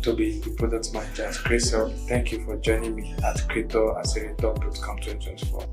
Toby, the product manager at Kreator. Thank you for joining me at Kreator Accelerator Bootcamp 2024.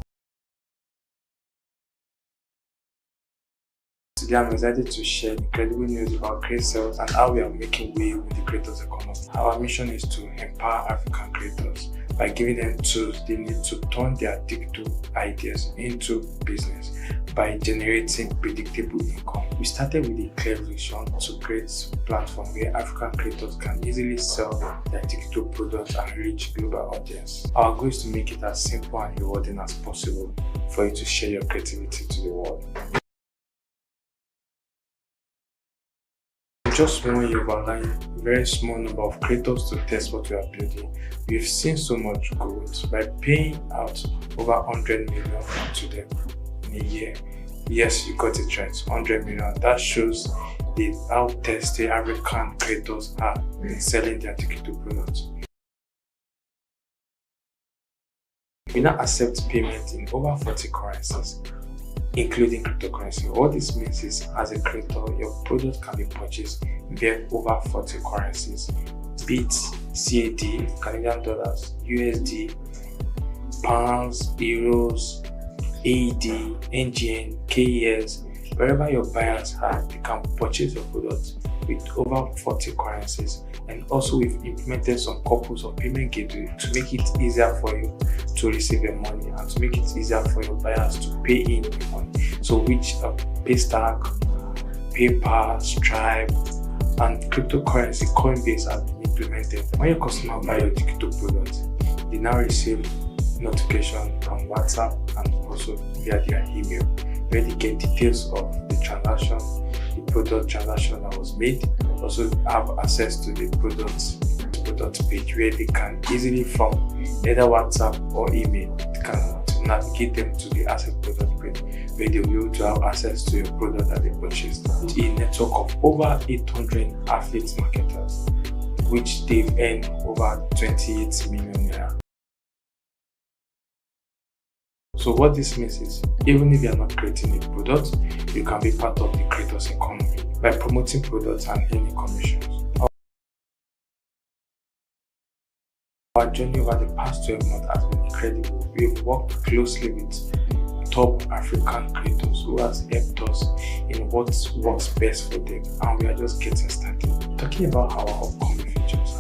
Today I'm excited to share incredible news about creators and how we are making way with the creators economy. Our mission is to empower African creators by giving them tools they need to turn their digital ideas into business by generating predictable income. We started with a clear vision to create a platform where African creators can easily sell their digital products and reach global audience. Our goal is to make it as simple and rewarding as possible for you to share your creativity to the world. Just when you've aligned a very small number of creators to test what we are building, we've seen so much growth by paying out over 100 million to them in a year. Yes, you got it right, 100 million. That shows how tested African creators are in selling their digital products. We now accept payment in over 40 currencies, including cryptocurrency. What this means is, as a creator, your product can be purchased via over 40 currencies, be it CAD, Canadian dollars, USD, pounds, euros, AED, NGN, KES. Wherever your buyers are, they can purchase your product with over 40 currencies. And also we've implemented some couples of payment gateway to make it easier for you to receive your money and to make it easier for your buyers to pay in your money. So which Paystack, PayPal, Stripe, and cryptocurrency Coinbase have been implemented. When your customer buy your digital product, they now receive notification on WhatsApp and also via their email, where they get details of the transaction, the product transaction that was made. Also have access to the product page where they can easily, from either WhatsApp or email, can navigate them to the asset product page where they'll be able to have access to your product that they purchased. A network of over 800 affiliate marketers, which they've earned over 28 million naira. So what this means is, even if you are not creating a product, you can be part of the creators economy by promoting products and earning commissions. Our journey over the past 12 months has been incredible. We've worked closely with top African creators who has helped us in what works best for them, and we are just getting started. Talking about our upcoming features,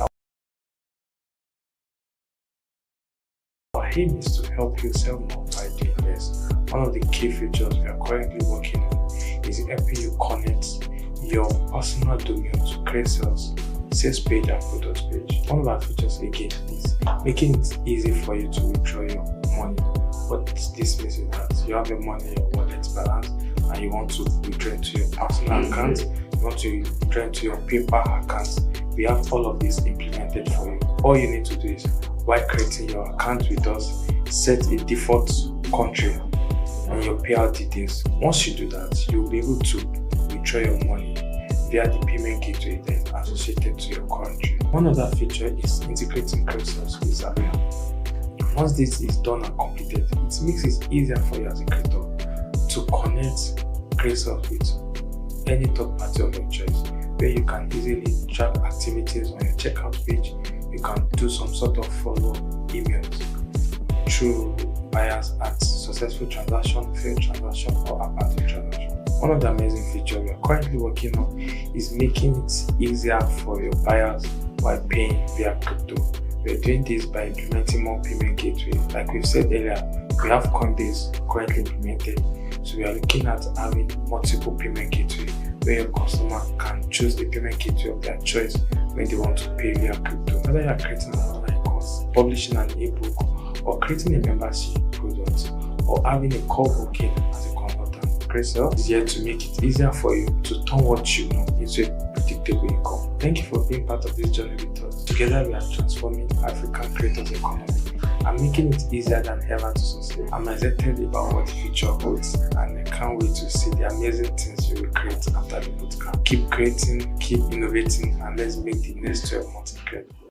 our aim is to help you sell more by doing less. One of the key features we are currently working on is helping you connect your personal domain to Kreator's sales page and product page. One of our features again is making it easy for you to withdraw your money. What this means is that you have your money in your wallet balance and you want to withdraw to your personal account, you want to withdraw to your PayPal account. We have all of this implemented for you. All you need to do is, while creating your account with us, set a default country and your payout details. Once you do that, you'll be able to withdraw your money via the payment gateway then associated to your country. One other feature is integrating Kreator with Zapier. Once this is done and completed, it makes it easier for you as a creator to connect Kreator with any third party of your choice, where you can easily track activities on your checkout page. You can do some sort of follow emails through buyers at successful transaction, failed transaction, or abandoned transaction. One of the amazing features we are currently working on is making it easier for your buyers while paying via crypto. We are doing this by implementing more payment gateway. Like we've said earlier, we have Coinbase currently implemented, so we are looking at having multiple payment gateway where your customer can choose the payment gateway of their choice when they want to pay via crypto. Whether you are creating an online course, publishing an ebook, or creating a membership product, or having a call booking as a consultant, Kreator is here to make it easier for you to turn what you know into a predictable income. Thank you for being part of this journey with us. Together we are transforming African creators economy and making it easier than ever to succeed. I'm excited about what the future holds, and I can't wait to see the amazing things you will create after the bootcamp. Keep creating, keep innovating, and let's make the next 12 months incredible.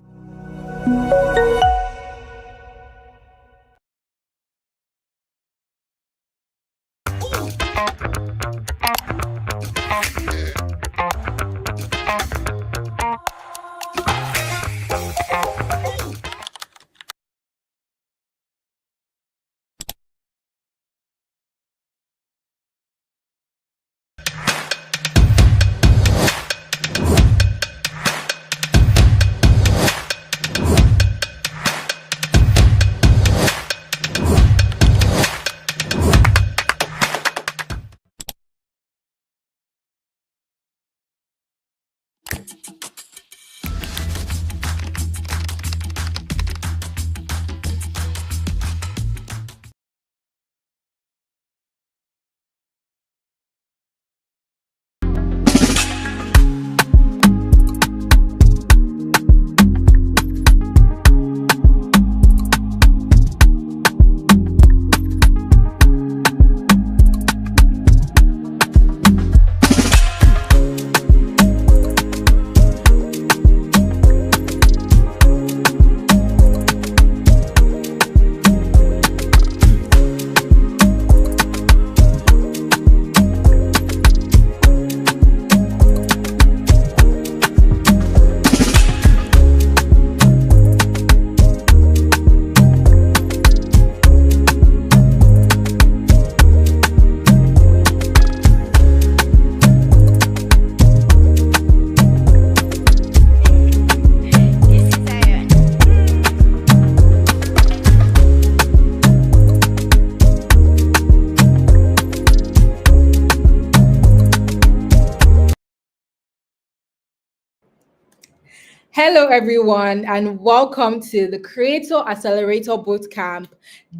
Hello, everyone, and welcome to the Kreator Accelerator Bootcamp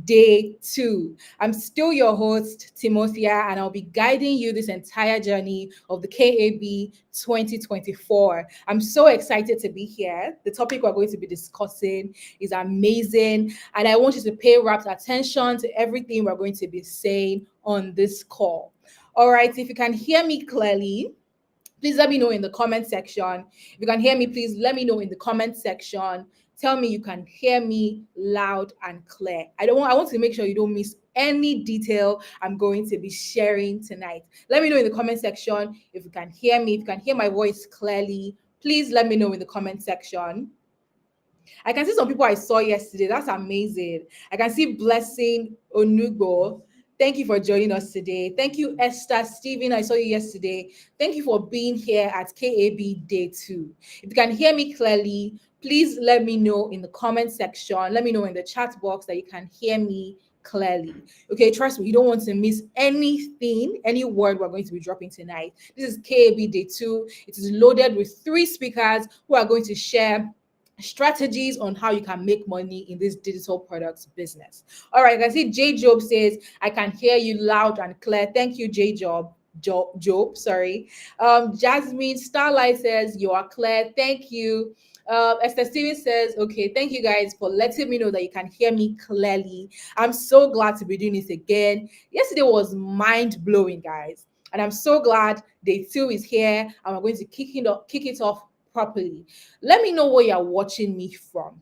Day 2. I'm still your host, Timothea, and I'll be guiding you this entire journey of the KAB 2024. I'm so excited to be here. The topic we're going to be discussing is amazing, and I want you to pay rapt attention to everything we're going to be saying on this call. All right, if you can hear me clearly, please let me know in the comment section. If you can hear me, please let me know in the comment section. Tell me you can hear me loud and clear. I want to make sure you don't miss any detail I'm going to be sharing tonight. Let me know in the comment section if you can hear me, if you can hear my voice clearly. Please let me know in the comment section. I can see some people I saw yesterday. That's amazing. I can see Blessing Onugo. Thank you for joining us today. Thank you, Esther Stephen. I saw you yesterday. Thank you for being here at KAB Day 2. If you can hear me clearly, please let me know in the comment section. Let me know in the chat box that you can hear me clearly. Okay, trust me, you don't want to miss anything, any word we're going to be dropping tonight. This is KAB Day 2. It is loaded with 3 speakers who are going to share strategies on how you can make money in this digital products business. All right, I can see J Job says, I can hear you loud and clear. Thank you, J Job. Job, sorry. Jasmine Starlight says, you are clear. Thank you. Esther Stevens says, okay, thank you guys for letting me know that you can hear me clearly. I'm so glad to be doing this again. Yesterday was mind blowing, guys. And I'm so glad day 2 is here and we're going to kick it off properly. Let me know where you're watching me from.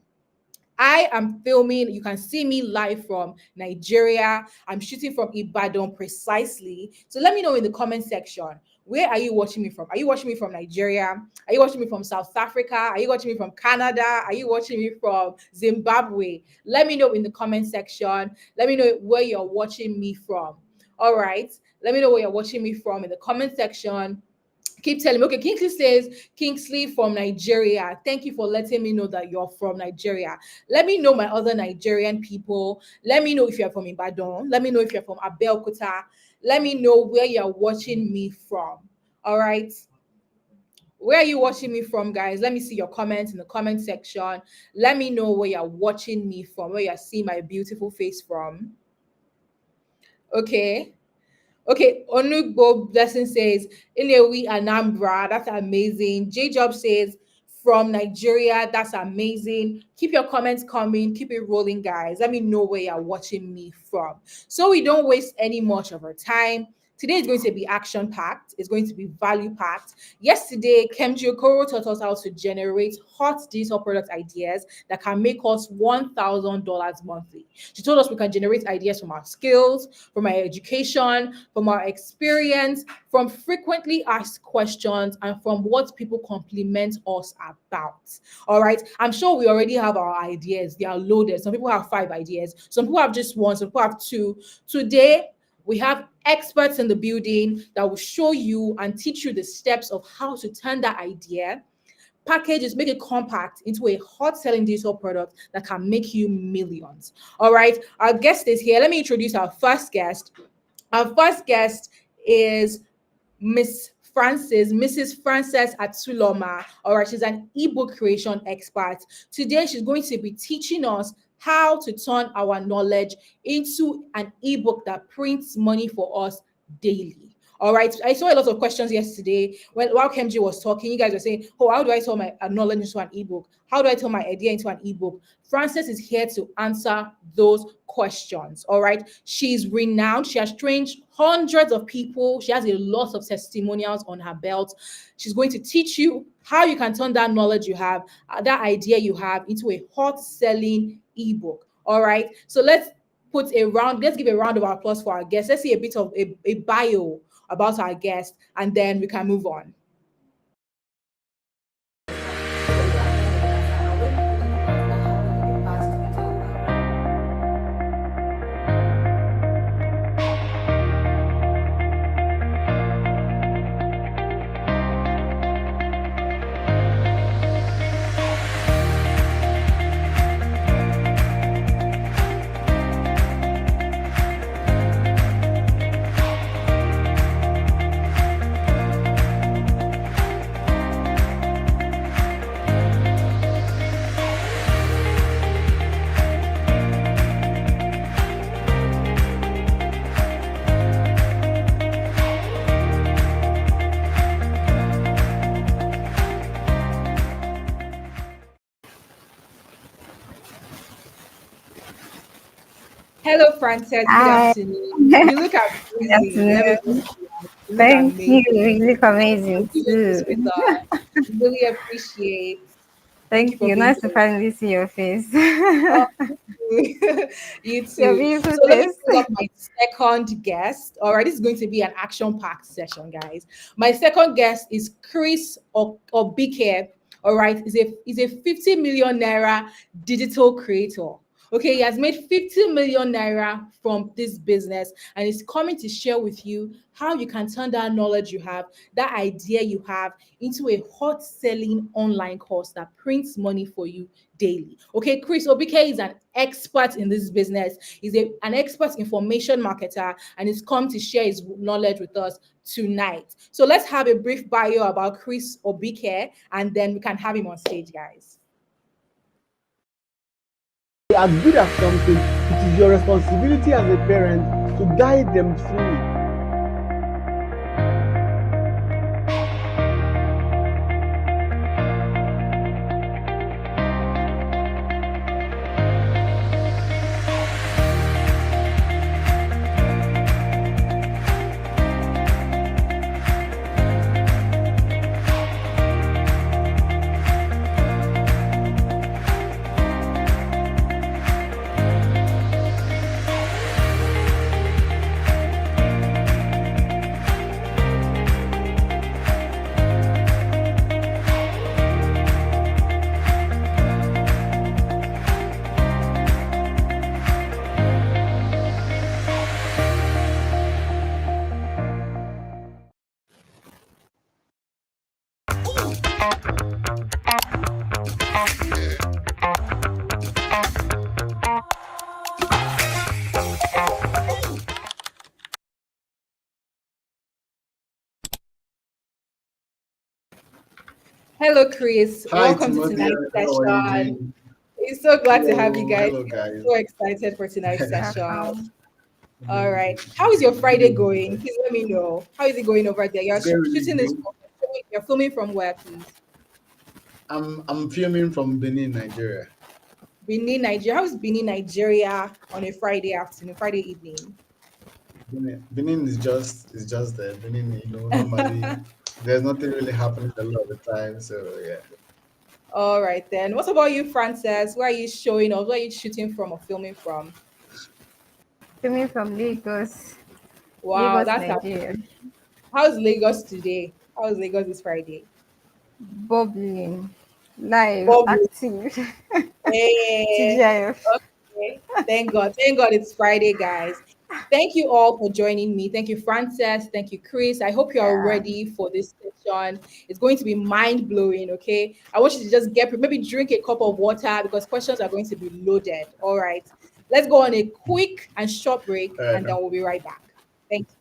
I am filming, you can see me live from Nigeria. I'm shooting from Ibadan precisely. So let me know in the comment section, where are you watching me from? Are you watching me from Nigeria? Are you watching me from South Africa? Are you watching me from Canada? Are you watching me from Zimbabwe? Let me know in the comment section. Let me know where you're watching me from. All right. Let me know where you're watching me from in the comment section. Keep telling me. Okay, Kingsley says, Kingsley from Nigeria. Thank you for letting me know that you're from Nigeria. Let me know my other Nigerian people. Let me know if you're from Ibadan. Let me know if you're from Abeokuta. Let me know where you're watching me from. All right. Where are you watching me from, guys? Let me see your comments in the comment section. Let me know where you're watching me from, where you're seeing my beautiful face from. Okay. Okay, Onugbo Blessing says, Ilewi Anambra, that's amazing. J Job says, from Nigeria, that's amazing. Keep your comments coming, keep it rolling, guys. Let me know where you're watching me from. So we don't waste any much of our time. Today is going to be action-packed. It's going to be value-packed. Yesterday, Kemji Okoro taught us how to generate hot digital product ideas that can make us $1,000 monthly. She told us we can generate ideas from our skills, from our education, from our experience, from frequently asked questions, and from what people compliment us about. All right. I'm sure we already have our ideas. They are loaded. Some people have 5 ideas. Some people have just 1. Some people have 2. Today, we have experts in the building that will show you and teach you the steps of how to turn that idea, package it, make it compact into a hot selling digital product that can make you millions. All right, our guest is here. Let me introduce our first guest. Our first guest is Mrs. Frances Atulomah. All right, she's an ebook creation expert. Today, she's going to be teaching us how to turn our knowledge into an ebook that prints money for us daily. All right. I saw a lot of questions yesterday while Kemji was talking. You guys were saying, oh, how do I turn my knowledge into an ebook? How do I turn my idea into an ebook? Frances is here to answer those questions. All right. She's renowned. She has trained hundreds of people. She has a lot of testimonials on her belt. She's going to teach you how you can turn that knowledge you have, that idea you have, into a hot selling ebook. All right. So let's give a round of applause for our guest. Let's see a bit of a bio about our guest, and then we can move on. Hello, Frances. Good Hi. afternoon. You look Good amazing. Let me just afternoon. say that. You look Thank you. amazing. You look For amazing doing this too. with us. Really appreciate. Thank you Thank for you. being Nice to here. finally see your face. Oh, you Your too. beautiful So let me face. bring up my second guest. All right, this is going to be an action-packed session, guys. My second guest is Chris Obike. All right, is a 50 million naira digital creator. Okay, he has made 50 million naira from this business and is coming to share with you how you can turn that knowledge you have, that idea you have, into a hot selling online course that prints money for you daily. Okay, Chris Obike is an expert in this business. He's an expert information marketer and he's come to share his knowledge with us tonight. So let's have a brief bio about Chris Obike and then we can have him on stage, guys. They are good at something, it is your responsibility as a parent to guide them through it. Hello, Chris. Hi, Welcome to Timothy. tonight's How are you session. doing? It's so glad to have you Hello, guys. hello, I'm guys. so excited for tonight's session. Welcome. All right. How is your Friday going? Please let me know. How is it going over there? It's You're going really shooting this good. from, you're filming from where, please? I'm filming from Benin, Nigeria. Benin, Nigeria. How is Benin, Nigeria on a Friday afternoon, Friday evening? Benin is just there. Benin, normally there's nothing really happening a lot of the time. So yeah. All right, then. What about you, Frances? Where are you showing or where are you shooting from or filming from? Coming from Lagos, Wow, Lagos, that's Nigeria. amazing. How's Lagos today? How's Lagos this Friday? Bubbling, live, Bob, active. hey, TGIF. okay. Thank God. Thank God it's Friday, guys. Thank you all for joining me. Thank you, Frances. Thank you, Chris. I hope you are Yeah. ready for this session. It's going to be mind blowing. Okay. I want you to just maybe drink a cup of water because questions are going to be loaded. All right. Let's go on a quick and short break All right. and then we'll be right back. Thank you.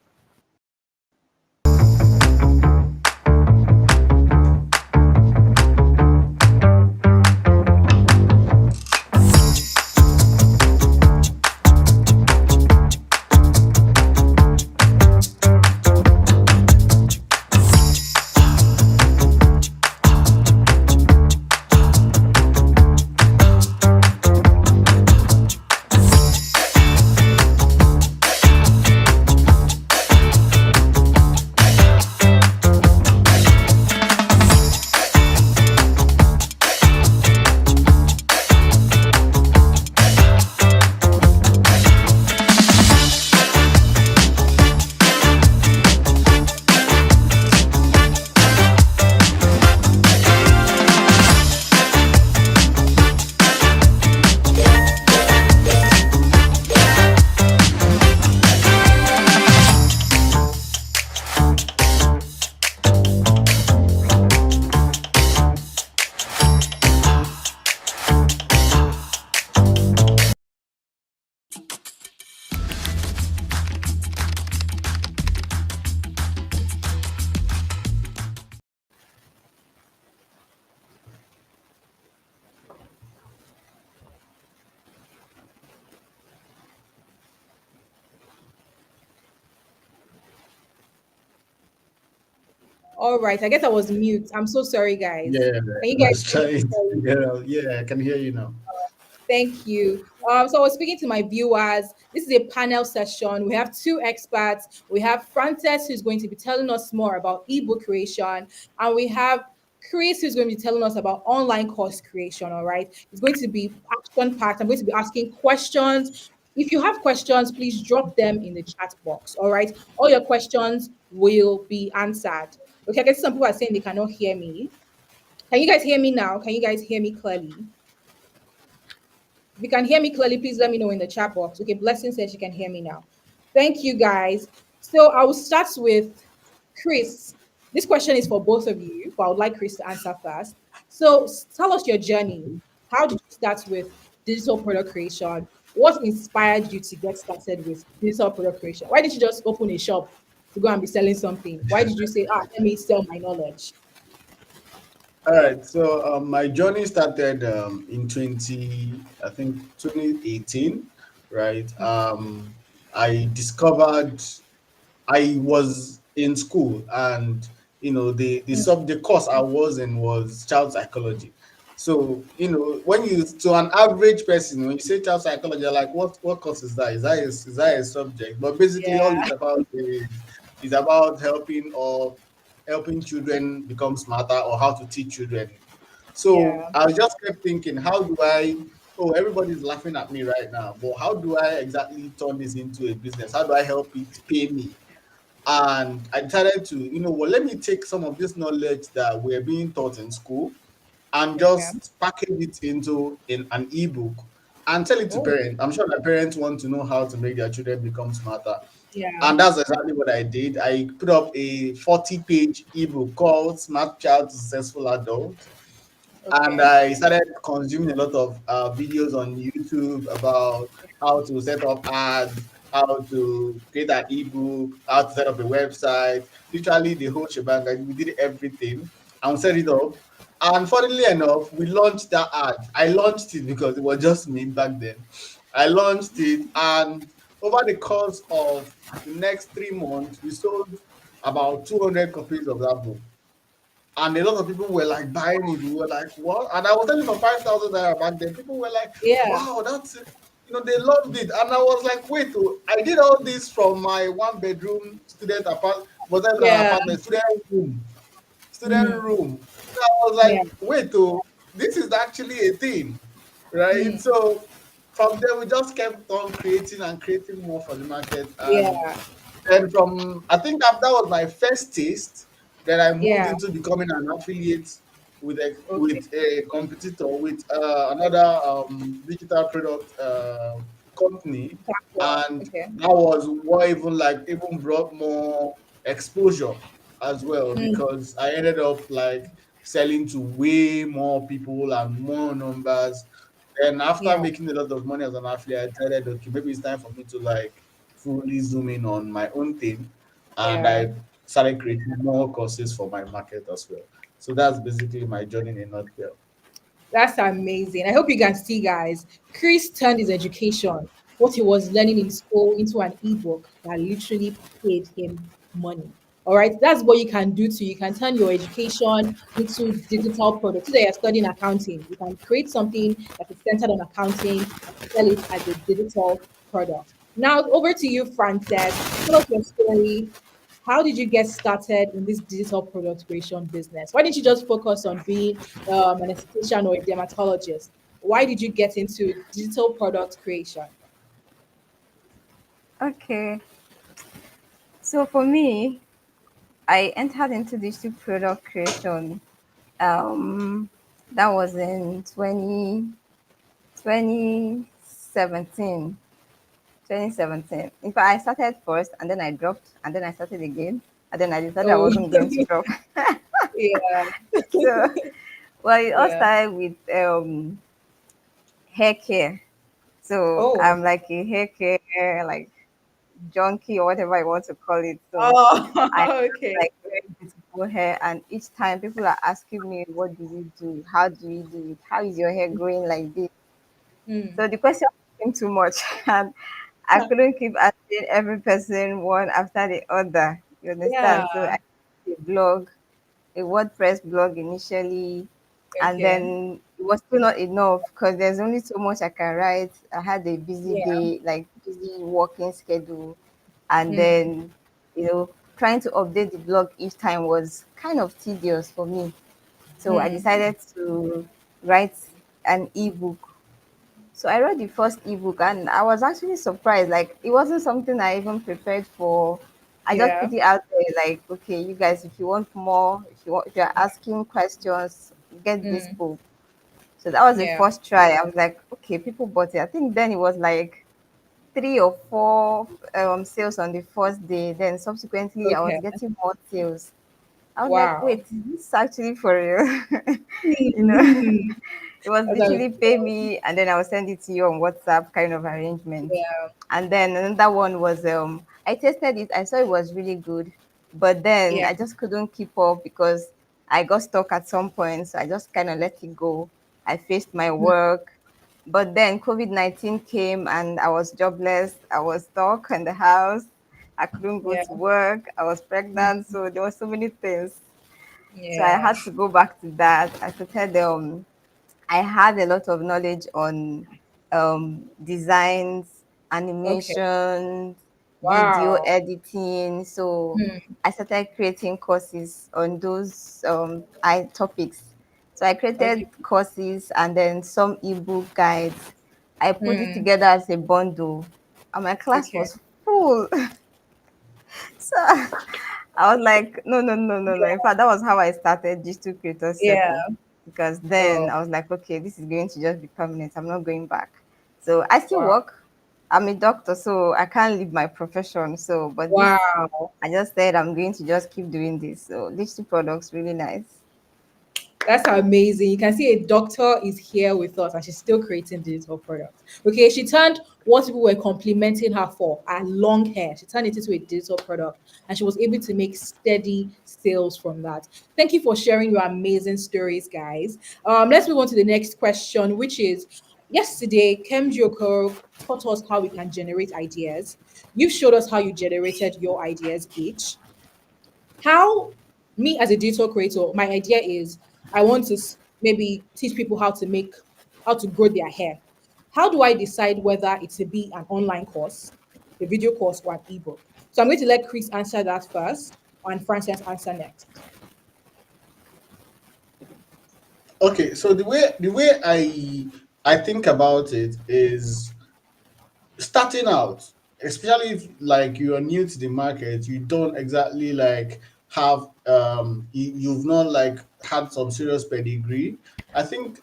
All right. I guess I was mute. I'm so sorry, guys. Yeah, Can you I guys was hear me? trying to Sorry. get out. Yeah, I can hear you now. Thank you. So I was speaking to my viewers. This is a panel session. We have two experts. We have Frances, who's going to be telling us more about ebook creation, and we have Chris, who's going to be telling us about online course creation. All right, it's going to be action packed. I'm going to be asking questions. If you have questions, please drop them in the chat box. All right, all your questions will be answered. Okay, I guess some people are saying they cannot hear me. Can you guys hear me now? Can you guys hear me clearly? If you can hear me clearly, please let me know in the chat box. Okay, Blessing says you can hear me now. Thank you, guys. So I will start with Chris. This question is for both of you, but I would like Chris to answer first. So tell us your journey. How did you start with digital product creation? What inspired you to get started with digital product creation? Why did you just open a shop to go and be selling something? Why did you say, let me sell my knowledge? All right, so my journey started in 2018, right? I discovered I was in school, and the course I was in was child psychology. So when you to an average person, when you say child psychology, you're like, what course is that? Is that a subject? But basically, all Yeah, it's about is about helping children become smarter, or how to teach children. So yeah, I just kept thinking, how do I? Oh, everybody's laughing at me right now, but how do I exactly turn this into a business? How do I help it pay me? And I decided to, let me take some of this knowledge that we're being taught in school and okay. just package it into in an ebook and tell it to Oh, parents. I'm sure that parents want to know how to make their children become smarter. yeah, And that's exactly what I did. I put up a 40-page ebook called Smart Child to Successful Adult, and okay. I started consuming a lot of videos on YouTube about how to set up ads, how to create an ebook, how to set up a website, literally the whole shebang. Like, we did everything and set it up. And funnily enough, we launched that ad. I launched it because it was just me back then. I launched it, and over the course of the next 3 months, we sold about 200 copies of that book, and a lot of people were like buying it. We were like, what? And I was selling for 5,000 naira back then. People were like, Yeah, wow, that's it. They loved it. And I was like, wait, oh, I did all this from my one bedroom student apartment, was that an yeah, apartment, student mm, room. So I was yeah, like, wait, oh, this is actually a thing, right? mm, So from there, we just kept on creating and creating more for the market. yeah, And from, I think that was my first taste. Then I moved yeah. into becoming an affiliate Okay. with a competitor, with another digital product company, Platform. and Okay. that was what even brought more exposure as well, Mm, because I ended up like selling to way more people and more numbers. And after yeah, making a lot of money as an affiliate, I decided, okay, maybe it's time for me to like fully zoom in on my own thing. And yeah. I started creating more courses for my market as well. So that's basically my journey in a nutshell. That's amazing. I hope you can see, guys. Chris turned his education, what he was learning in school, into an ebook that literally paid him money. All right, that's what you can do too. You can turn your education into digital products. Today, you're studying accounting. You can create something that is centered on accounting and sell it as a digital product. Now, over to you, Frances. Tell us your story. How did you get started in this digital product creation business? Why didn't you just focus on being an esthetician or a dermatologist? Why did you get into digital product creation? Okay. So for me, I entered into digital product creation. Um, that was in 2017. 2017. In fact, I started first and then I dropped and then I started again and then I decided I Oh, wasn't going to drop. yeah, So, well, it all yeah. started with hair care. So Oh, I'm like a hair care like junkie or whatever I want to call it. So I oh, have okay. like very beautiful hair, and each time people are asking me, "What do you do? How do you do it? How is your hair growing like this?" Hmm. So the question became too much, and I couldn't keep asking every person one after the other. You Yeah. understand? So I did a blog, a WordPress blog initially, and Okay. then it was still not enough because there's only so much I can write. I had a busy Yeah. day, like busy working schedule, and Mm. then trying to update the blog each time was kind of tedious for me. So I Mm. decided to write an ebook. So I wrote the first ebook and I was actually surprised. Like it wasn't something I even prepared for. I just Yeah. put it out there like, okay, you guys, if you want more, if you're asking questions, get this Mm. book. So that was the Yeah. first try. I was like, okay, people bought it. I think then it was like 3 or 4 sales on the first day. Then subsequently I was Okay. getting more sales. I was like, Wow. wait, is this actually for real? you know, Mhm. it was That's how literally pay me and then I'll send it to you on WhatsApp kind of arrangement. yeah. And then another one was I tested it, I saw it was really good, but then Yeah. I just couldn't keep up because I got stuck at some point. So I just kind of let it go. I faced my Mm. work. But then COVID-19 came and I was jobless. I was stuck in the house. I couldn't go Yeah. to work. I was pregnant. Mm. So there were so many things. So I Yeah. had to go back to that. I started I had a lot of knowledge on designs, Okay. animations, video Wow. editing. So Mm. I started creating courses on those topics. So I created Okay. courses and then some ebook guides. I put it Mm. together as a bundle, and my class Okay. was full. So I was like, no, no, no, no, no. In fact, that was how I started Digital Creator Yeah. Circle. Because then Oh, I was like, okay, this is going to just be permanent. I'm not going back. So I still wow. work. I'm a doctor, so I can't leave my profession. So, but this, Wow. I just said I'm going to just keep doing this. So, digital products, really nice. That's amazing. You can see a doctor is here with us and she's still creating digital products. Okay, she turned what people were complimenting her for, her long hair, she turned it into a digital product and she was able to make steady sales from that. Thank you for sharing your amazing stories, guys. Let's move on to the next question, which is yesterday, Kem Joko taught us how we can generate ideas. You showed us how you generated your ideas each. How me as a digital creator, my idea is I want to maybe teach people how to grow their hair. How do I decide whether it to be an online course, a video course, or an ebook? So I'm going to let Chris answer that first, and Frances answer next. Okay, so the way I think about it is starting out, especially if like you are new to the market, you don't exactly like have you've not like had some serious pedigree. I think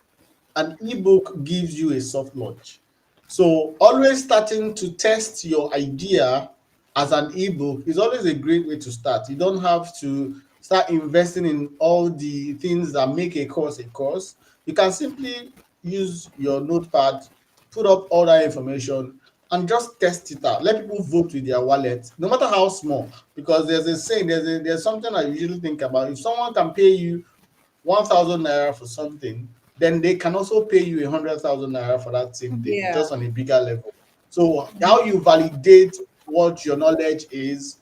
an ebook gives you a soft launch. So always starting to test your idea as an ebook is always a great way to start. You don't have to start investing in all the things that make a course a course. You can simply use your notepad, put up all that information, and just test it out. Let people vote with their wallet, no matter how small. Because there's a saying, there's something I usually think about. If someone can pay you 1,000 naira for something, then they can also pay you 100,000 naira for that same thing, Yeah. just on a bigger level. So how you validate what your knowledge is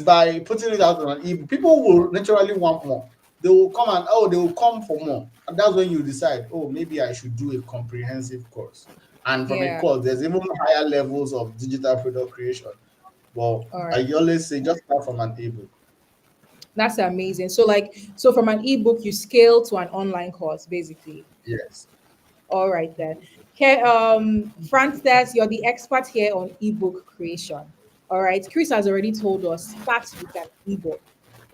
by putting it out on an ebook. People will naturally want more. They will come and they will come for more, and that's when you decide, oh, maybe I should do a comprehensive course. And from a Yeah. course, there's even higher levels of digital product creation. Well, All I right. always say just start from an ebook. That's amazing. So from an ebook, you scale to an online course, basically. Yes. All right then. Okay, Frances, you're the expert here on ebook creation. All right, Chris has already told us start with an ebook.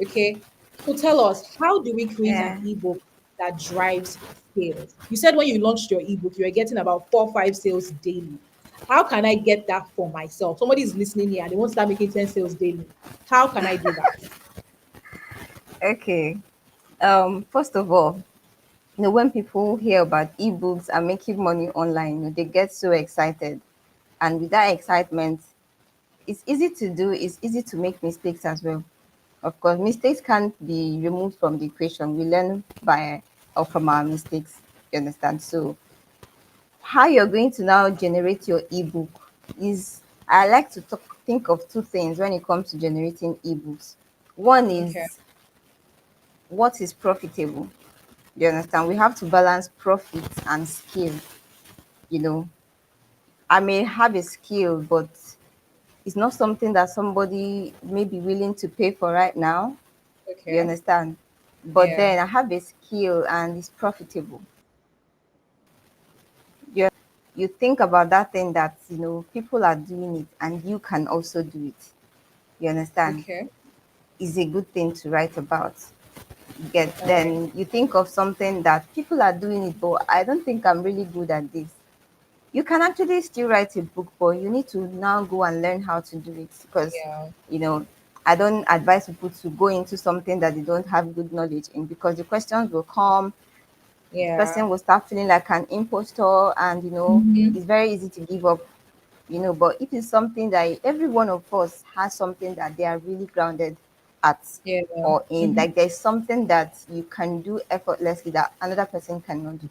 Okay, so tell us, how do we create an Yeah. ebook that drives sales? You said when you launched your ebook, you were getting about 4 or 5 sales daily. How can I get that for myself? Somebody is listening here and they want to start making 10 sales daily. How can I do that? Okay. First of all, when people hear about ebooks and making money online, they get so excited. And with that excitement, it's easy to do, it's easy to make mistakes as well. Of course, mistakes can't be removed from the equation. We learn by or from our mistakes. You understand? So, how you're going to now generate your ebook is I like to think of two things when it comes to generating ebooks. One Okay. is what is profitable. You understand? We have to balance profit and skill. You know, I may have a skill, but it's not something that somebody may be willing to pay for right now. You Okay. understand? But Yeah. then I have a skill and it's profitable. You you think about that thing that people are doing it and you can also do it. You understand? Okay. Is a good thing to write about. You get All right. then you think of something that people are doing it, but I don't think I'm really good at this. You can actually still write a book, but you need to now go and learn how to do it because Yeah. you know I don't advise people to go into something that they don't have good knowledge in because the questions will come. The Yeah. person will start feeling like an impostor, and Mm-hmm. it's very easy to give up. But if it's something that every one of us has something that they are really grounded at Yeah. or in, Mm-hmm. like there's something that you can do effortlessly that another person cannot do.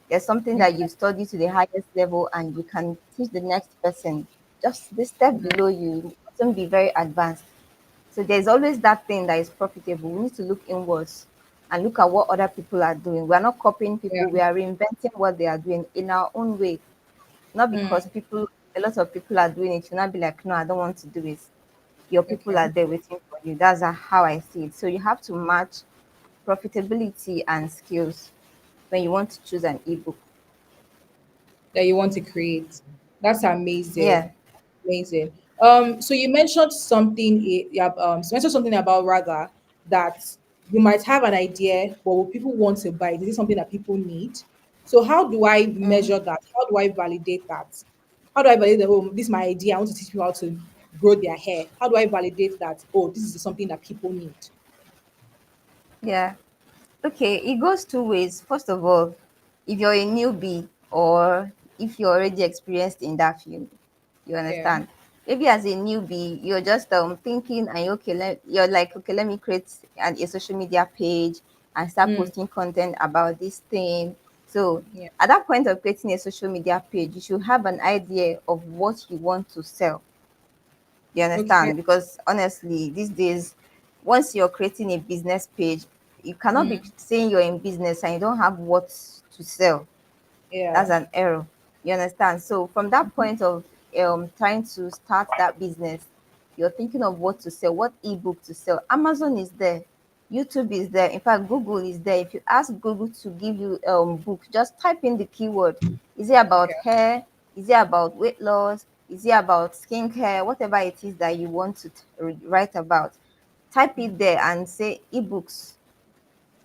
There's something that Okay. you study to the highest level and you can teach the next person just the step below you. It mustn't be very advanced. So there's always that thing that is profitable. We need to look inwards and look at what other people are doing. We are not copying Yeah. people, we are reinventing what they are doing in our own way. Not because Mm. a lot of people are doing it, you'll not be like, no, I don't want to do it. Your people Okay. are there waiting for you. That's how I see it. So you have to match profitability and skills when you want to choose an ebook. That you want to create. That's Yeah. amazing. Amazing. So you mentioned something. Yeah. So you mentioned something about rather that you might have an idea, but will people want to buy it? Is it something that people need? So how do I Mm. measure that? How do I validate that? How do I validate that? Oh, this is my idea. I want to teach people how to grow their hair. How do I validate that? Oh, this is something that people need. Yeah. Okay, it goes two ways. First of all, if you're a newbie or if you're already experienced in that field, you Yeah. understand. Maybe as a newbie, you're just thinking and you're like, okay, let me create a social media page and start Mm. posting content about this thing. So Yeah. at that point of creating a social media page, you should have an idea of what you want to sell. You Okay. understand? Because honestly, these days, once you're creating a business page, you cannot be Mm. saying you're in business and you don't have what to sell. That's Yeah. an error. You understand? So from that point of trying to start that business, you're thinking of what to sell, what ebook to sell. Amazon is there, YouTube is there. In fact, Google is there. If you ask Google to give you book, just type in the keyword. Is it about Okay. hair? Is it about weight loss? Is it about skincare? Whatever it is that you want to write about, type it there and say ebooks.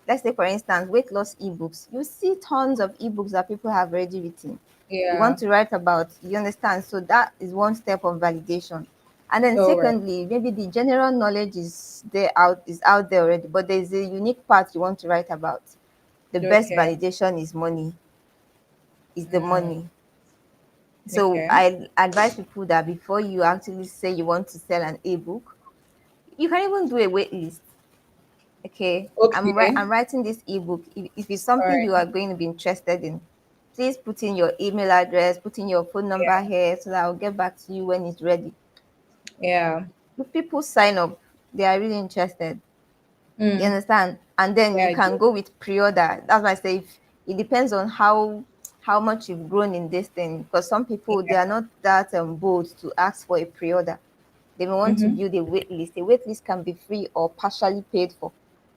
Let's say, for instance, weight loss ebooks. You see tons of ebooks that people have already written. You want Yeah. to write about, you understand? So that is one step of validation. And then All right. secondly, maybe the general knowledge is out there already, but there's a unique part you want to write about. The best Okay. validation is money, is the Mm. money. So Okay. I advise people that before you actually say you want to sell an ebook, you can even do a wait list. Okay, I'm Okay. writing this ebook. If it's All something right. you are going to be interested in, please put in your email address, put in your phone number Yeah. here so that I'll get back to you when it's ready. Yeah. If people sign up, they are really interested. You Mm. understand? And then Yeah, you I can do. go with pre-order. That's why I say it depends on how much you've grown in this thing. Because some people they Yeah. are not that bold to ask for a pre-order. They may want to Mm-hmm. build a wait list. A wait list can be free or partially paid for.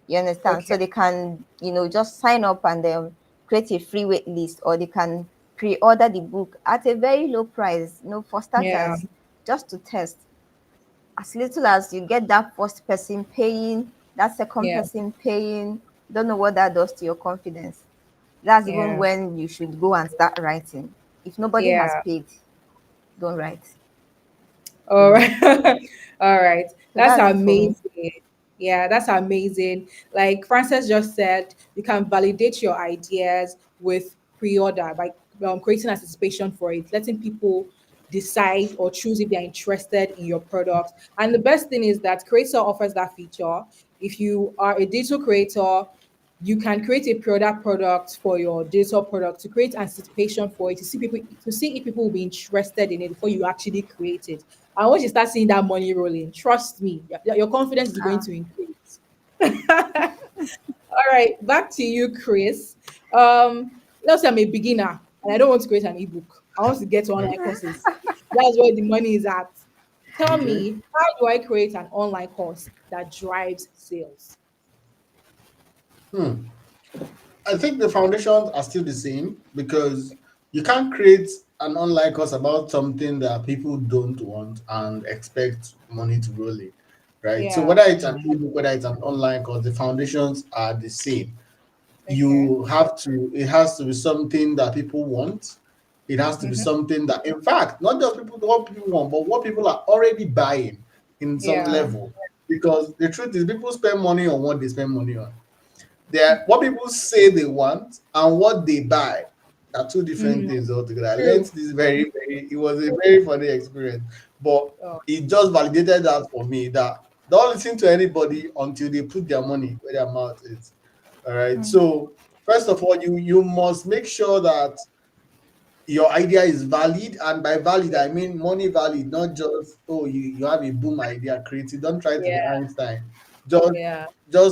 You understand? Okay. So they can, just sign up and create a free wait list, or they can pre-order the book at a very low price, for Yeah. starters, just to test. As little as you get that first person paying, that second Yeah. person paying, don't know what that does to your confidence. That's even Yeah. when you should go and start writing. If nobody has Yeah. paid, don't write. All right. All right. So That's that's it for me. amazing. Yeah, that's amazing. Like Frances just said, you can validate your ideas with pre-order by creating anticipation for it, letting people decide or choose if they're interested in your product. And the best thing is that Kreator offers that feature. If you are a digital creator, you can create a product for your digital product to create anticipation for it, to see if people will be interested in it before you actually create it. And once you start seeing that money rolling, trust me, your confidence is going Ah, to increase. All right, back to you, Chris. Let's say I'm a beginner and I don't want to create an ebook. I want to get to online courses. That's where the money is at. Tell Okay. me, how do I create an online course that drives sales? Hmm. I think the foundations are still the same because you can't create an online course about something that people don't want and expect money to roll in, right? So Yeah. whether it's an ebook, whether it's an online course, the foundations are the same. Okay. It has to be something that people want. It has to be Mm-hmm. something that, in fact, not just people what people want, but what people are already buying in some Yeah. level. Because the truth is, people spend money on what they spend money on. They're what people say they want and what they buy are two different Mm, things altogether. I learned true. this very, it was a very funny experience, but Oh, it just validated that for me that don't listen to anybody until they put their money where their mouth is. All right. Mm. So first of all, you must make sure that your idea is valid, and by valid I mean money valid, not just oh you have a boom idea, create it. Don't try to be yeah. Einstein. Just Yeah.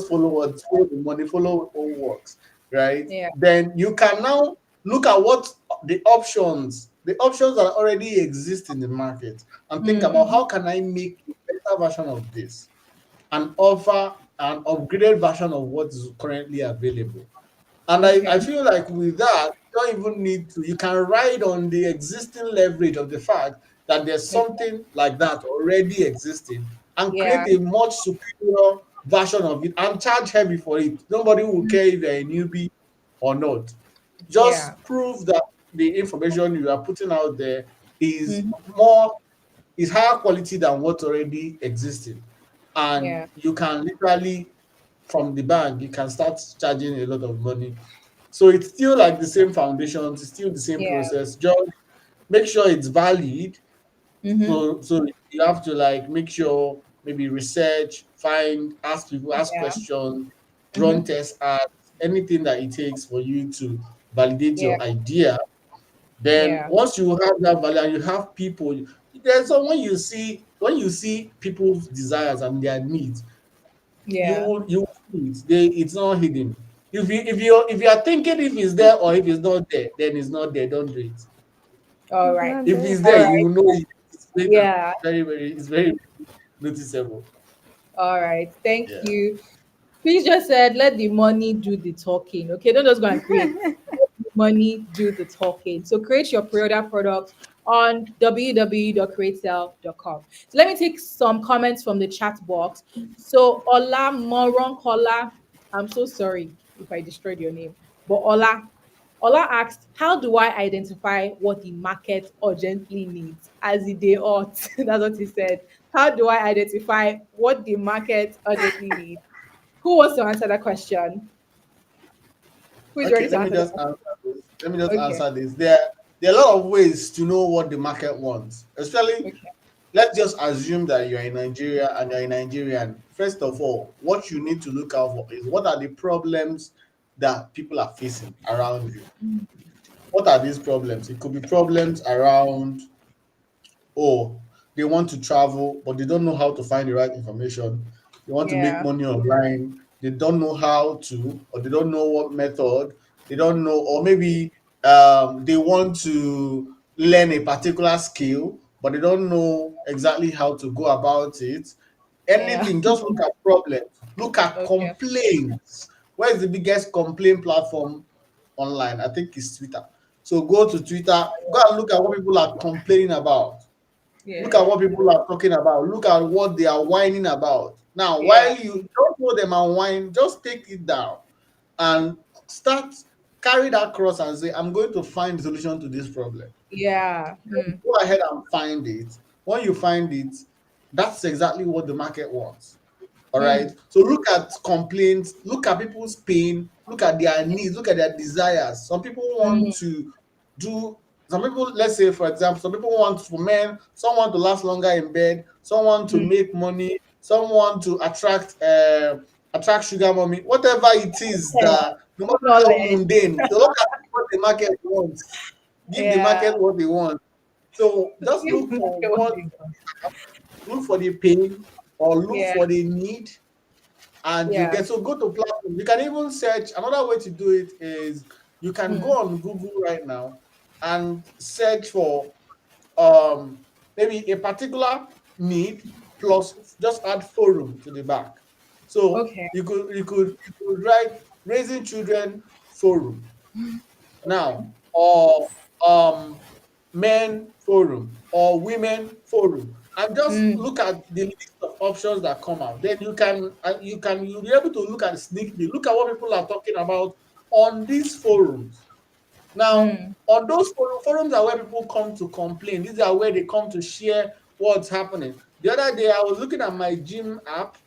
follow the money, follow what works, right? Yeah. Then you can now look at what the options that already exist in the market, and think Mm, about how can I make a better version of this and offer an upgraded version of what is currently available. And I okay. feel like with that, you don't even need to, you can ride on the existing leverage of the fact that there's Okay. something like that already existing and Yeah. create a much superior version of it and charge heavy for it. Nobody will Mm, care if you're a newbie or not. yeah. Just prove that the information you are putting out there is Mm, more is higher quality than what's already existing. And yeah. you can literally from the bank, you can start charging a lot of money. So it's still like the same foundations, it's still the same Yeah. process. Just make sure it's valid. Mm-hmm. So you have to like make sure maybe research, find, ask people, ask Yeah. questions, run Mm-hmm. test ads, anything that it takes for you to validate Yeah. your idea. Then Yeah. once you have that value and you have people, there's so when you see people's desires and their needs, Yeah. you will see it. It's not hidden. If you are thinking if it's there or if it's not there, then it's not there. Don't do it. All It's right. not If there. it's All there, you right. will know it. It's blatant. Yeah. It's very noticeable. All right. Thank Yeah. you. Please just said, let the money do the talking. Okay. Don't just go and create. Let the money do the talking. So create your product on www.createsell.com. So let me take some comments from the chat box. So Ola Moron Kola, I'm so sorry if I destroyed your name, but Ola asked, how do I identify what the market urgently needs? As the day ought. That's what he said. How do I identify what the market urgently needs? Who wants to answer that question? Who is Okay, ready to answer that question? let me just Okay. answer this. There are a lot of ways to know what the market wants. Especially, Okay. let's just assume that you're in Nigeria and you're a Nigerian. First of all, what you need to look out for is what are the problems that people are facing around you. What are these problems? It could be problems around, oh, they want to travel, but they don't know how to find the right information. They want to make Yeah. money online. They don't know how to, or they don't know what method. They don't know, or maybe they want to learn a particular skill, but they don't know exactly how to go about it. Yeah. Anything, just look at problems. Look at Okay. complaints. Where is the biggest complaint platform online? I think it's Twitter. So go to Twitter, go and look at what people are complaining about. Look at Yeah. what people are talking about. Look at what they are whining about. Now, Yeah. while you don't know them and whine, just take it down and start carry that cross and say, I'm going to find the solution to this problem. Yeah. Hmm. Go ahead and find it. When you find it, that's exactly what the market wants. All Hmm. right. So look at complaints, look at people's pain, look at their needs, look at their desires. Some people Hmm. want to do, some people, let's say, for example, some people want for men, some want to last longer in bed, some want to Hmm. make money, some want to attract sugar mommy, whatever it is Yeah. that no matter how Knowledge. mundane. So look at what the market wants. Give the Yeah. market what they want. So just Okay, what look for the pain or look Yeah. for the need and you Yeah. get so go to platforms You can even search. Another way to do it is you can go Mm. on Google right now and search for maybe a particular need plus just add forum to the back. So Okay. you could write raising children forum Okay. now, or men forum or women forum, and just Mm. look at the list of options that come out. Then you'll be able to look at the sneak peek, look at what people are talking about on these forums. Now, Mm. on those forums are where people come to complain. These are where they come to share what's happening. The other day, I was looking at my gym app,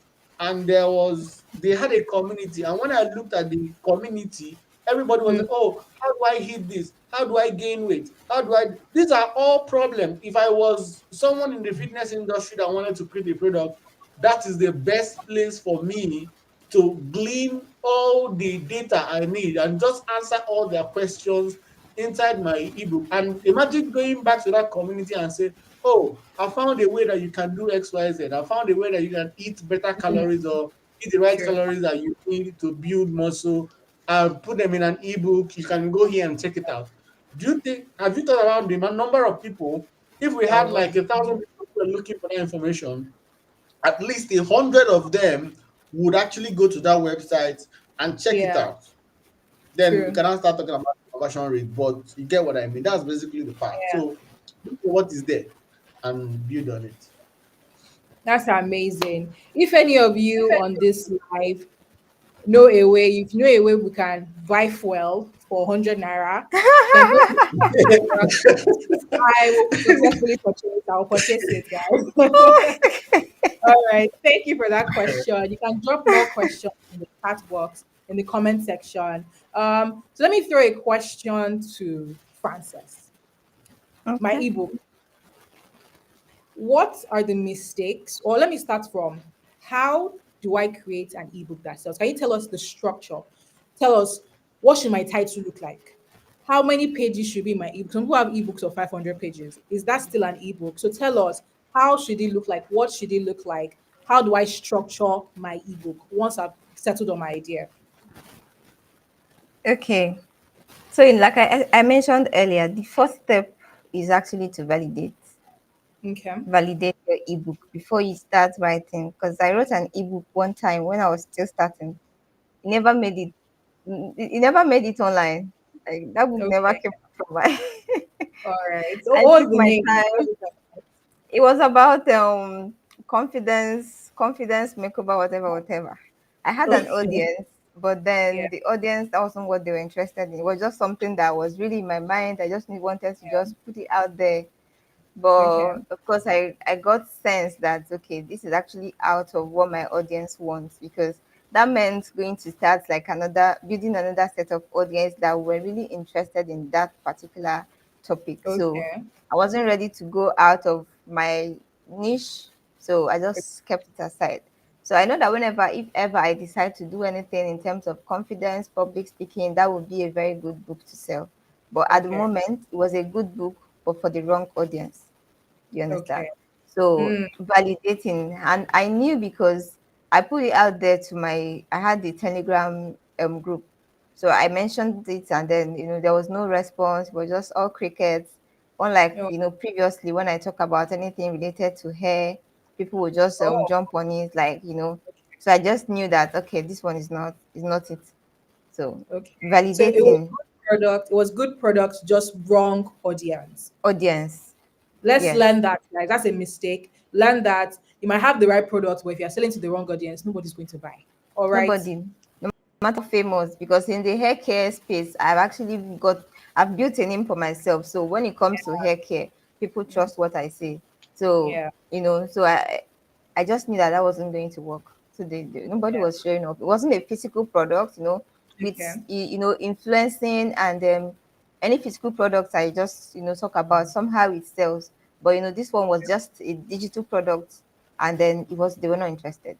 and they had a community. And when I looked at the community, everybody was Mm. like, "Oh, how do I hit this? How do I gain weight? How do I?" These are all problems. If I was someone in the fitness industry that wanted to create a product, that is the best place for me to glean all the data I need and just answer all their questions inside my ebook. And imagine going back to that community and say, "Oh, I found a way that you can do XYZ. I found a way that you can eat better Mm. calories or eat the right True. calories that you need to build muscle. Put them in an ebook. You can go here and check it out." Have you thought about the number of people? If we That had was like 1,000 people who were looking for that information, at least 100 of them would actually go to that website and check it yeah. out. Then we True. can now start talking about conversion rate, but you get what I mean. That's basically the part. Yeah. So look for what is there and build on it. That's amazing. If any of you on this live know a way, if you know a way we can buy fuel for 100 naira, then just I will successfully purchase. I'll purchase it, guys. All right. Thank you for that question. You can drop more questions in the chat box in the comment section. So let me throw a question to Frances. My Okay. ebook. What are the mistakes? Or let me start from how do I create an ebook that sells? Can you tell us the structure? Tell us what should my title look like? How many pages should be my ebook? Some people have ebooks of 500 pages. Is that still an ebook? So tell us, how should it look like? What should it look like? How do I structure my ebook once I've settled on my idea? Okay. So, like I mentioned earlier, the first step is actually to Okay. validate your ebook before you start writing. Because I wrote an ebook one time when I was still starting. It never made it. It never made it online. Like that book never Okay. came from my. All right. So I what was took the my name? time. It was about confidence makeover, whatever. I had an Okay. audience, but Yeah. then the audience, that wasn't what they were interested in. It was just something that was really in my mind. I just wanted to just put it out there. Okay. But of course, I got sense that okay, this is actually out of what my audience wants, because that meant going to start like another building another set of audience that were really interested in that particular topic. So Okay. I wasn't ready to go out of my niche, so I just kept it aside. So I know that whenever, if ever I decide to do anything in terms of confidence, public speaking, that would be a very good book to sell. But at the Okay. moment, it was a good book, but for the wrong audience. You understand? Okay. So Mm. validating, and I knew because I put it out there to my. I had the Telegram group, so I mentioned it, and then there was no response. It was just all crickets. Unlike Oh, previously when I talk about anything related to hair, people would just oh, jump on it, like. So I just knew that okay, this one is not it. So okay. So it was validating good product. It was good product, just wrong audience. audience, Let's yes. learn that, guys. That's a mistake. Learn that you might have the right product, but if you're selling to the wrong audience, nobody's going to buy. All right. Nobody, no matter how famous, because in the hair care space, I've built a name for myself. So when it comes to hair care, people trust what I say. So, Yeah. so I just knew that that wasn't going to work. So nobody Yeah. was showing up. It wasn't a physical product, with, Okay. influencing, and any physical products I just, talk about, somehow it sells. But, this one was just a digital product, and then they were not interested.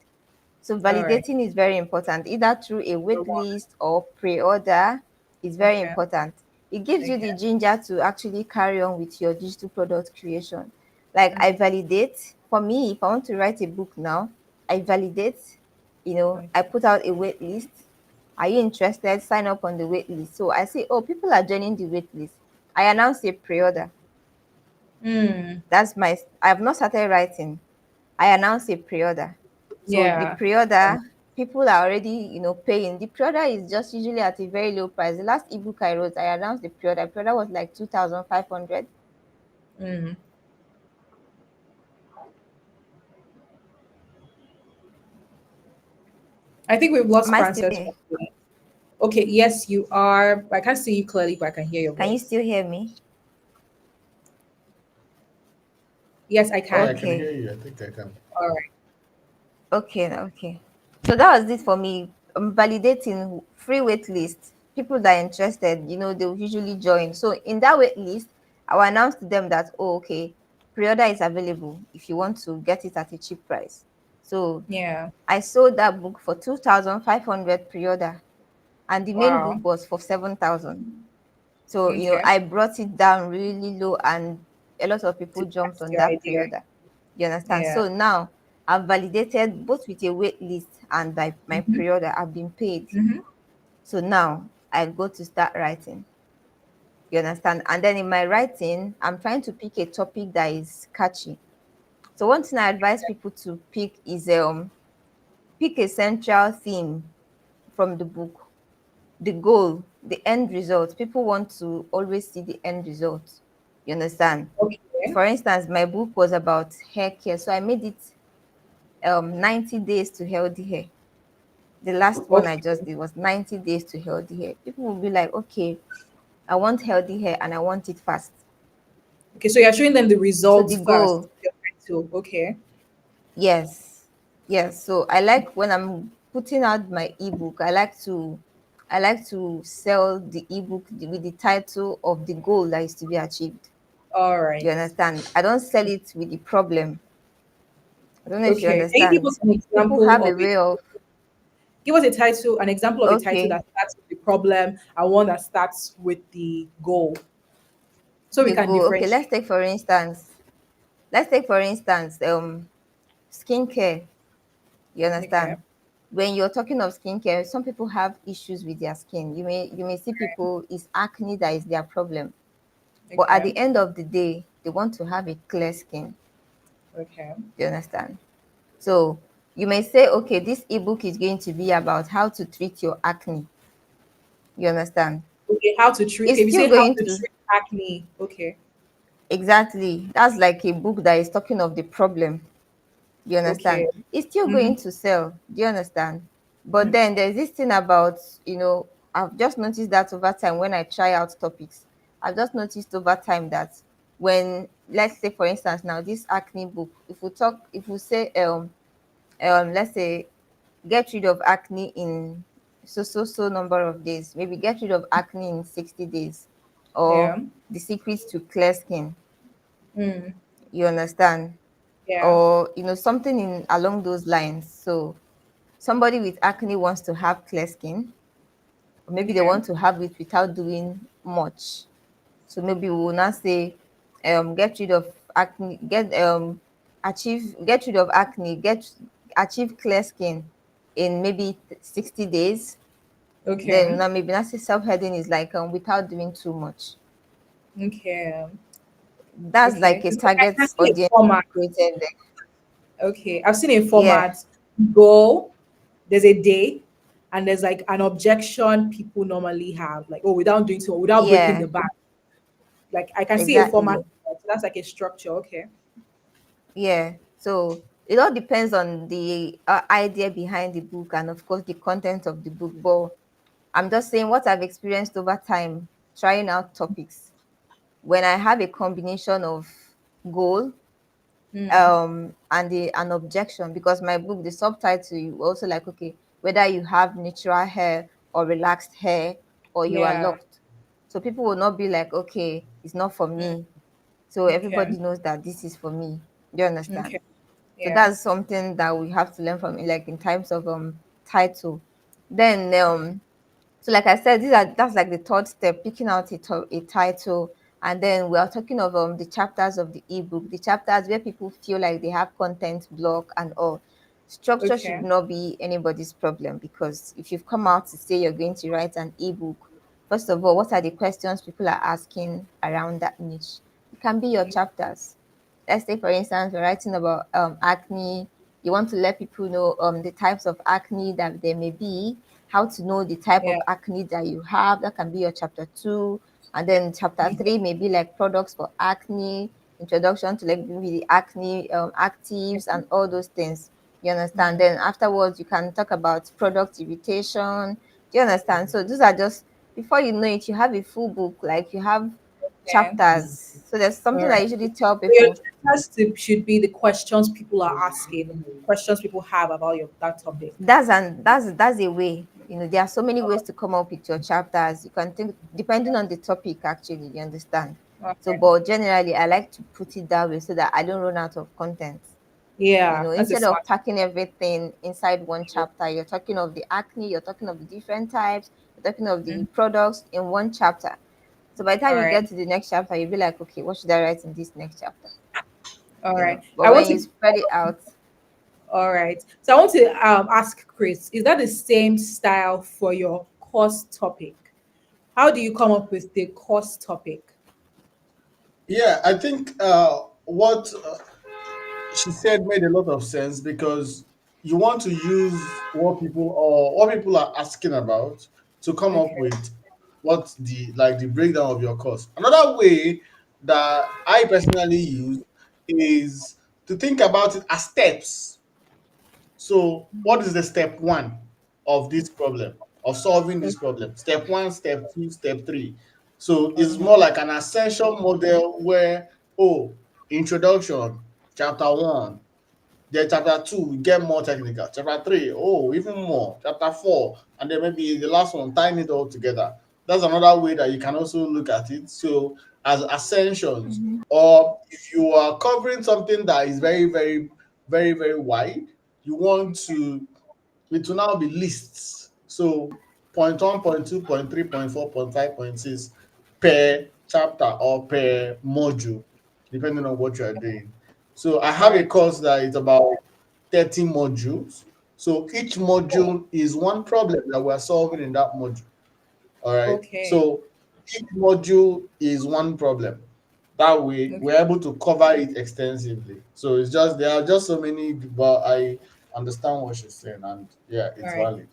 So All right. validating is very important, either through a The wait one. list or pre-order is very Okay. important. It gives you Okay. the ginger to actually carry on with your digital product creation. Like I validate, for me, if I want to write a book now, I validate, I Okay. put out a wait list, Are you interested? Sign up on the wait list. So I say, oh, people are joining the wait list. I announce a pre-order. Mm, I have not started writing. I announce a pre-order. So the yeah. pre-order, people are already, paying. The pre-order is just usually at a very low price. The last ebook I wrote, I announced the pre-order. Pre-order was like 2,500. Mm. I think we've Am lost I still Frances. there? Okay, yes, you are. I can't see you clearly, but I can hear your Can you voice. still hear me? Yes, I Yeah, I can. can hear Okay. you. I think I can. All right. Okay. So that was it for me. Validating free wait list. People that are interested, they'll usually join. So in that wait list, I will announce to them that, oh, okay, pre-order is available if you want to get it at a cheap price. So Yeah. I sold that book for 2,500 pre-order, and the main book Wow. was for 7,000. So, Okay. I brought it down really low, and a lot of people To jumped test on your that idea. pre-order. You understand? Yeah. So now I've validated both with a wait list and my Mm-hmm. pre-order. I've been paid. Mm-hmm. So now I go to start writing. You understand? And then in my writing, I'm trying to pick a topic that is catchy. So one thing I advise people to pick is pick a central theme from the book. The goal, the end result. People want to always see the end result. You understand? Okay. For instance, my book was about hair care, so I made it 90 days to healthy hair. The last one I Okay. just did was 90 days to healthy hair. People will be like, okay, I want healthy hair and I want it fast. Okay. So you're showing them the So results the first. goal, Your title. Okay. yes, yes. So I like when I'm putting out my ebook, I like to sell the ebook with the title of the goal that is to be achieved. All You right. understand? I don't sell it with the problem. I don't know if you Okay. Can you give understand. us an People example have a of it? way of, Give us a title, an example of a title okay, that starts with the problem and one that starts with the goal, so we the can goal. Okay, let's differentiate. take for instance, skincare. You Okay. understand? When you're talking of skincare, some people have issues with their skin. You may see people is acne that is their problem. But at Okay. the end of the day, they want to have a clear skin. Okay. You understand? So you may say, okay, this ebook is going to be about how to treat your acne. You understand? Okay. How to treat? Okay. It's We still say how going to to treat acne. Okay. exactly, that's like a book that is talking of the problem. You understand? Okay. It's still Mm-hmm. going to sell. Do you understand? But then there's this thing about, I've just noticed that over time when I try out topics, I've just noticed over time that when, let's say, for instance, now this acne book, if we say, let's say, get rid of acne in so number of days, maybe get rid of acne in 60 days, or Yeah. the secrets to clear skin. Mm. You understand? Yeah. Or something in along those lines. So somebody with acne wants to have clear skin, or maybe they Okay. want to have it without doing much. So maybe we will not say get rid of acne, get rid of acne, achieve clear skin in maybe 60 days. Then Okay. now maybe not say self-heading is like without doing too much. Okay. That's like Okay. a It's like I target can see a audience format. created there. Okay. I've seen a Yeah, format. Goal. There's a day, and there's like an objection people normally have, like, oh, without doing so, without breaking yeah, the bank. Like I can see a format. exactly. So that's like a structure. Okay. Yeah. So it all depends on the idea behind the book and, of course, the content of the book. But I'm just saying what I've experienced over time trying out topics. When I have a combination of goal Mm. and an objection, because my book, the subtitle, you also like, okay, whether you have natural hair or relaxed hair or you are Yeah. locked. So people will not be like, okay, it's not for Mm. me. So Okay. everybody knows that this is for me. Do you understand? Okay. So Yeah. that's something that we have to learn from, like in terms of title. Then so like I said, that's like the third step, picking out a title. And then we are talking of the chapters of the ebook, the chapters where people feel like they have content block and all. Structure should Okay. not be anybody's problem, because if you've come out to say you're going to write an ebook, first of all, what are the questions people are asking around that niche? It can be your chapters. Let's say, for instance, we're writing about acne. You want to let people know the types of acne that there may be, how to know the type Yeah. of acne that you have. That can be your chapter 2. And then chapter 3 may be like products for acne, introduction to like maybe the acne actives and all those things. You understand? Then afterwards, you can talk about product irritation. Do you understand? So those are just, before you know it, you have a full book, like you have Okay. chapters. So there's All something that I right. usually tell So your people. chapters should be the questions people are asking, questions people have about your that topic. That's a way. There are so many ways to come up with your chapters. You can think depending on the topic, actually, you understand. So, Okay. but generally, I like to put it that way so that I don't run out of content. Yeah, that's a Instead of smart. packing everything inside one chapter, you're talking of the acne, you're talking of the different types, you're talking of the products in one chapter. So by the All time you right. get to the next chapter, you'll be like, okay, what should I write in this next chapter? All right. But I want when you to. spread it out, All right. So I want to ask Chris, is that the same style for your course topic? How do you come up with the course topic? Yeah, I think what she said made a lot of sense because you want to use what people are asking about to come up Okay. with what the breakdown of your course. Another way that I personally use is to think about it as steps. So, what is the step one of this problem, of solving this problem? Step one, step two, step three. So, it's more like an ascension model where, oh, introduction, chapter one, then chapter two, we get more technical. Chapter three, oh, even more. Chapter four, and then maybe the last one, tying it all together. That's another way that you can also look at it. So, as ascensions, or if you are covering something that is very, very, very, very wide, you want to, it will now be lists. So, point one, point two, point three, point four, point five, point six per chapter or per module, depending on what you are doing. So I All have a right. course that is about 30 modules. So each module is one problem that we're solving in that module. All right. Okay. So each module is one problem. That way we're Okay. able to cover it extensively. So it's just there are just so many, but I understand what she's saying, and yeah, All it's right. valid.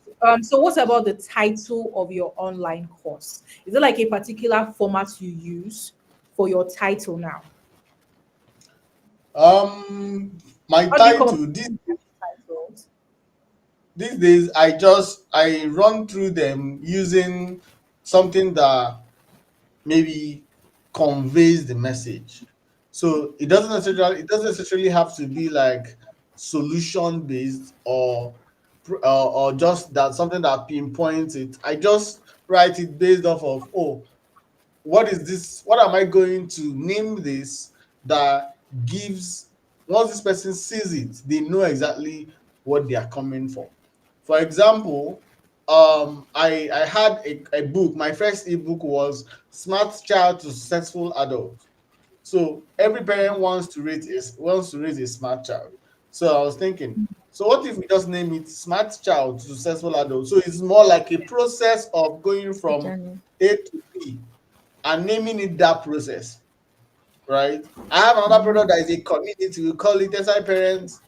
So what about the title of your online course? Is it like a particular format you use for your title now? My How do you come up title with titles? these days I run through them using something that maybe conveys the message. So it doesn't necessarily have to be like solution based or just that something that pinpoints it. I just write it based off of, oh, what is this? What am I going to name this that gives, once this person sees it, they know exactly what they are coming for. For example, I had a book. My first ebook was Smart Child to Successful Adult. So every parent wants to raise a smart child. So I was thinking, so what if we just name it Smart Child to Successful Adult? So it's more like a process of going from journey. A to B and naming it that process, right? I have another product that is a community. We call it SI Parents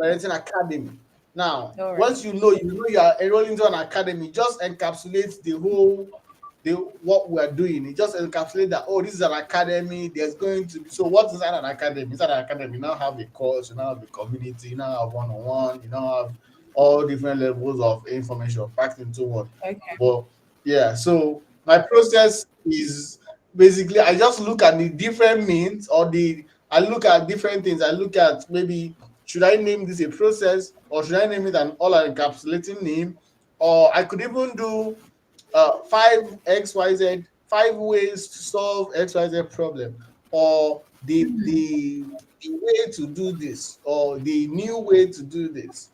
Parenting Academy. Now, All right. once you know you are enrolling into an academy, just encapsulate the what we are doing. It just encapsulate that, oh, this is an academy. There's going to be, so what's inside an academy? Inside an academy, you now have a course, you now have a community, you now have one-on-one, you now have all different levels of information packed into one. Okay. But yeah, so my process is basically I just look at the different means I look at different things. I look at maybe, should I name this a process or should I name it an all encapsulating name? Or I could even do five ways to solve XYZ problem, or the way to do this, or the new way to do this,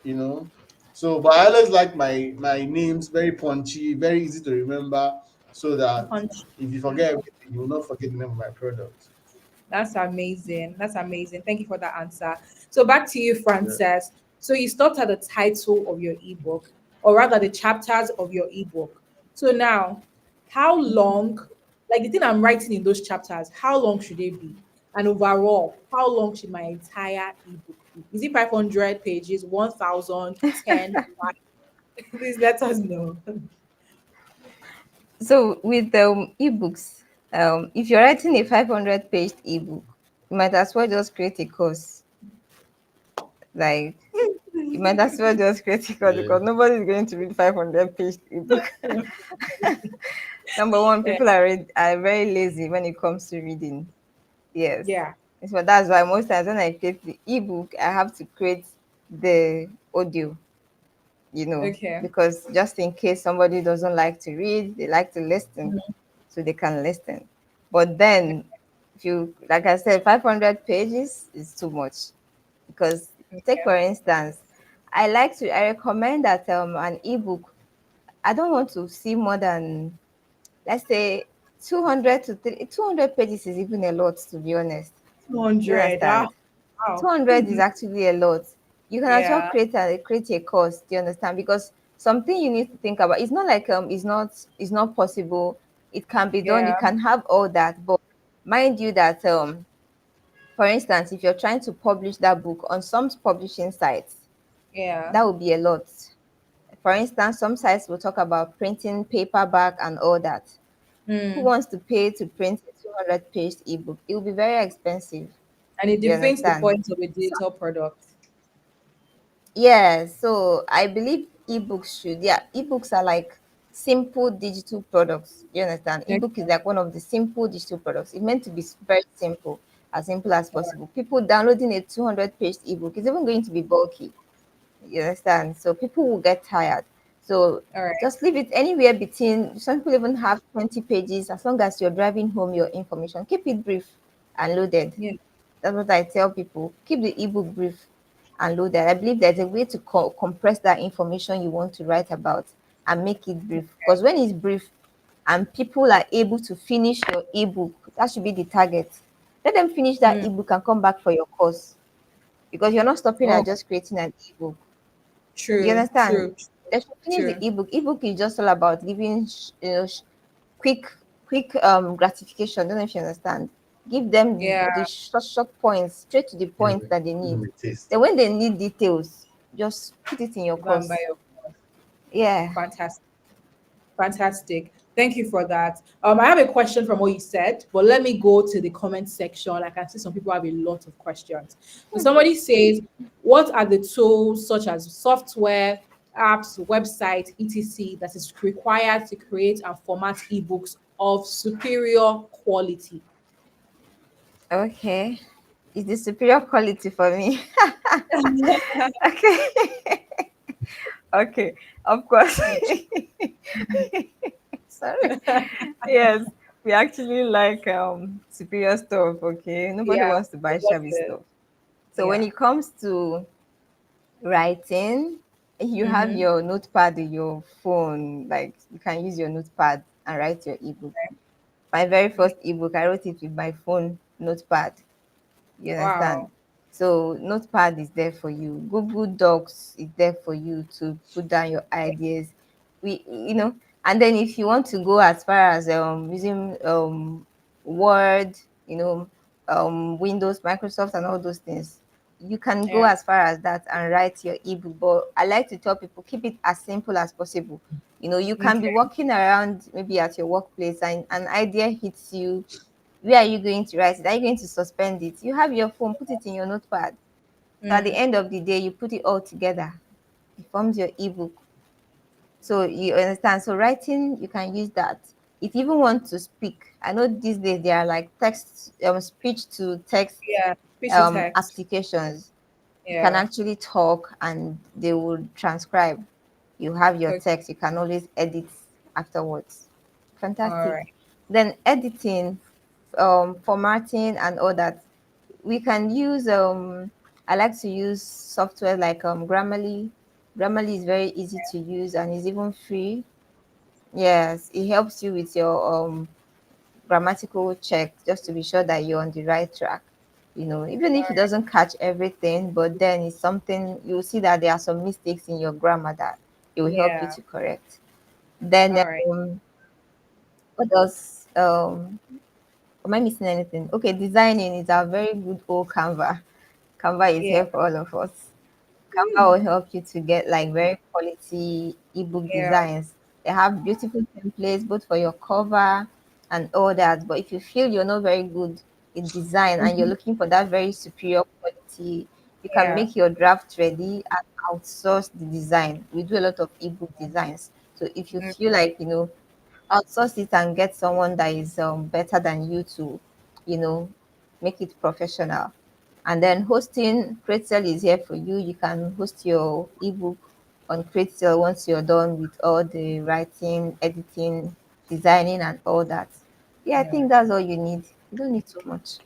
you know. So, but I always like my names very punchy, very easy to remember, so that Punch. if you forget everything, you will not forget the name of my product. That's amazing. That's amazing. Thank you for that answer. So back to you, Yeah. Frances. So you stopped at the title of your ebook, or rather the chapters of your ebook. So now, how long, like the thing I'm writing in those chapters, how long should they be? And overall, how long should my entire ebook be? Is it 500 pages, 1,000, 10, 5? Please let us know. So with ebooks, if you're writing a 500-page ebook, you might as well just create a course. Like, you might as well just create a course Yeah. because nobody's going to read 500-page ebook. Number one, people are very lazy when it comes to reading. Yes. Yeah. So that's why most times when I create the ebook, I have to create the audio, Okay. because just in case somebody doesn't like to read, they like to listen, so they can listen. But then, if you, like I said, 500 pages is too much. Because, take for Okay. instance, I recommend that an ebook, I don't want to see more than, let's say, 200 pages is even a lot, to be honest. You 200. understand? Wow. 200 is actually a lot. You can as well Yeah. create a course. Do you understand? Because something you need to think about, it's not like it's not possible. It can be done. You Yeah. can have all that, but mind you that for instance, if you're trying to publish that book on some publishing sites, Yeah. that would be a lot. For instance, some sites will talk about printing paperback and all that. Who Mm. wants to pay to print a 200-page ebook? It will be very expensive. And it You defeats the understand? point of a digital product. Yeah, so I believe ebooks are like simple digital products. You understand? Okay. Ebook is like one of the simple digital products. It's meant to be very simple, as simple as possible. People downloading a 200-page ebook is even going to be bulky. You understand? So people will get tired. So All right. just leave it anywhere between, some people even have 20 pages. As long as you're driving home your information, keep it brief and loaded. Yeah. That's what I tell people. Keep the ebook brief and loaded. I believe there's a way to compress that information you want to write about and make it brief. Because when it's brief and people are able to finish your ebook, that should be the target. Let them finish that Mm. ebook and come back for your course, because you're not stopping Oh, at just creating an ebook. You true. understand? True. They should finish the True. ebook. Ebook is just all about giving quick gratification. Don't know if you understand. Give them Yeah. the short points, straight to the Give point me, that they give need. me taste. Then when they need details, just put it in your Go and buy course. your course. Yeah. Fantastic. Fantastic. Thank you for that. I have a question from what you said, but let me go to the comment section. I can see some people have a lot of questions. So somebody says, what are the tools such as software, apps, website, etc. that is required to create and format ebooks of superior quality? Okay. Is the superior quality for me? Okay. Okay. Of course. Sorry. Yes. We actually like superior stuff. Okay. Nobody Yeah, wants to buy that's shabby it. stuff. So when Yeah. it comes to writing, you have Mm-hmm. your notepad in your phone. Like, you can use your notepad and write your ebook. My very first ebook, I wrote it with my phone notepad. You understand? Wow. So notepad is there for you. Google Docs is there for you to put down your ideas. And then if you want to go as far as using Word, Windows, Microsoft, and all those things, you can go Yeah. as far as that and write your ebook. But I like to tell people, keep it as simple as possible. You can be Okay. walking around maybe at your workplace and an idea hits you. Where are you going to write it? Are you going to suspend it? You have your phone, put it in your notepad. So at the Mm. end of the day, you put it all together. It forms your ebook. So you understand. So writing, you can use that. If you even want to speak, I know these days there are like text, speech to text Yeah. Speech to text. applications. You can Yeah. actually talk and they will transcribe. You have your Okay. text, you can always edit afterwards. All Fantastic. right. Then editing, formatting and all that. We can use I like to use software like Grammarly. Grammarly is very easy to use and is even free. Yes, it helps you with your grammatical check just to be sure that you're on the right track. Even if it doesn't catch everything, but then it's something you'll see that there are some mistakes in your grammar that it will help you Yeah. to correct. Then All right. what else? Am I missing anything? Okay, designing is a very good old Canva. Canva is Yeah. here for all of us. Canva Hmm. will help you to get like very quality ebook Yeah. designs. They have beautiful templates both for your cover and all that. But if you feel you're not very good in design and you're Mhm. looking for that very superior quality, you can Yeah. make your draft ready and outsource the design. We do a lot of ebook designs. So if you Mm. feel like, outsource it and get someone that is better than you to, you know, make it professional. And then hosting, Kreator is here for you. You can host your ebook on Kreator once you're done with all the writing, editing, designing, and all that. Yeah, I Yeah. think that's all you need. You don't need too much.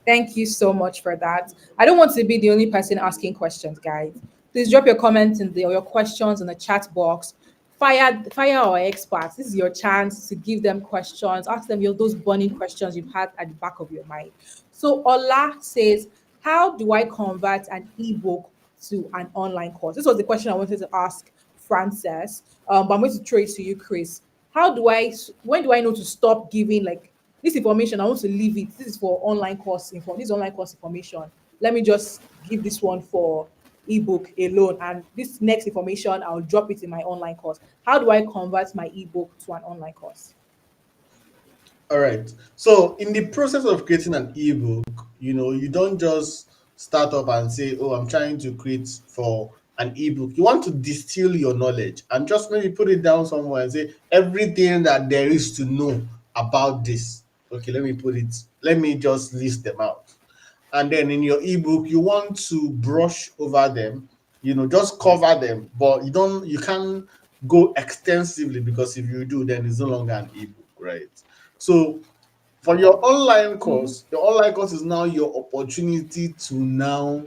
Thank you so much for that. I don't want to be the only person asking questions, guys. Please drop your comments in the or your questions in the chat box. Fire our experts. This is your chance to give them questions. Ask them those burning questions you've had at the back of your mind. So Ola says, "How do I convert an ebook to an online course?" This was the question I wanted to ask Frances. But I'm going to throw it to you, Chris. When do I know to stop giving like this information? I want to leave it. This is for online course info. This is online course information. Let me just give this one for ebook alone, and this next information I'll drop it in my online course. How do I convert my ebook to an online course? All right. So in the process of creating an ebook, you don't just start up and say, "Oh, I'm trying to create for an ebook." You want to distill your knowledge and just maybe put it down somewhere and say everything that there is to know about this. Okay, let me just list them out. And then in your ebook, you want to brush over them, just cover them, but you can't go extensively, because if you do, then it's no longer an ebook, right? So for your online Mhm. course, your online course is now your opportunity to now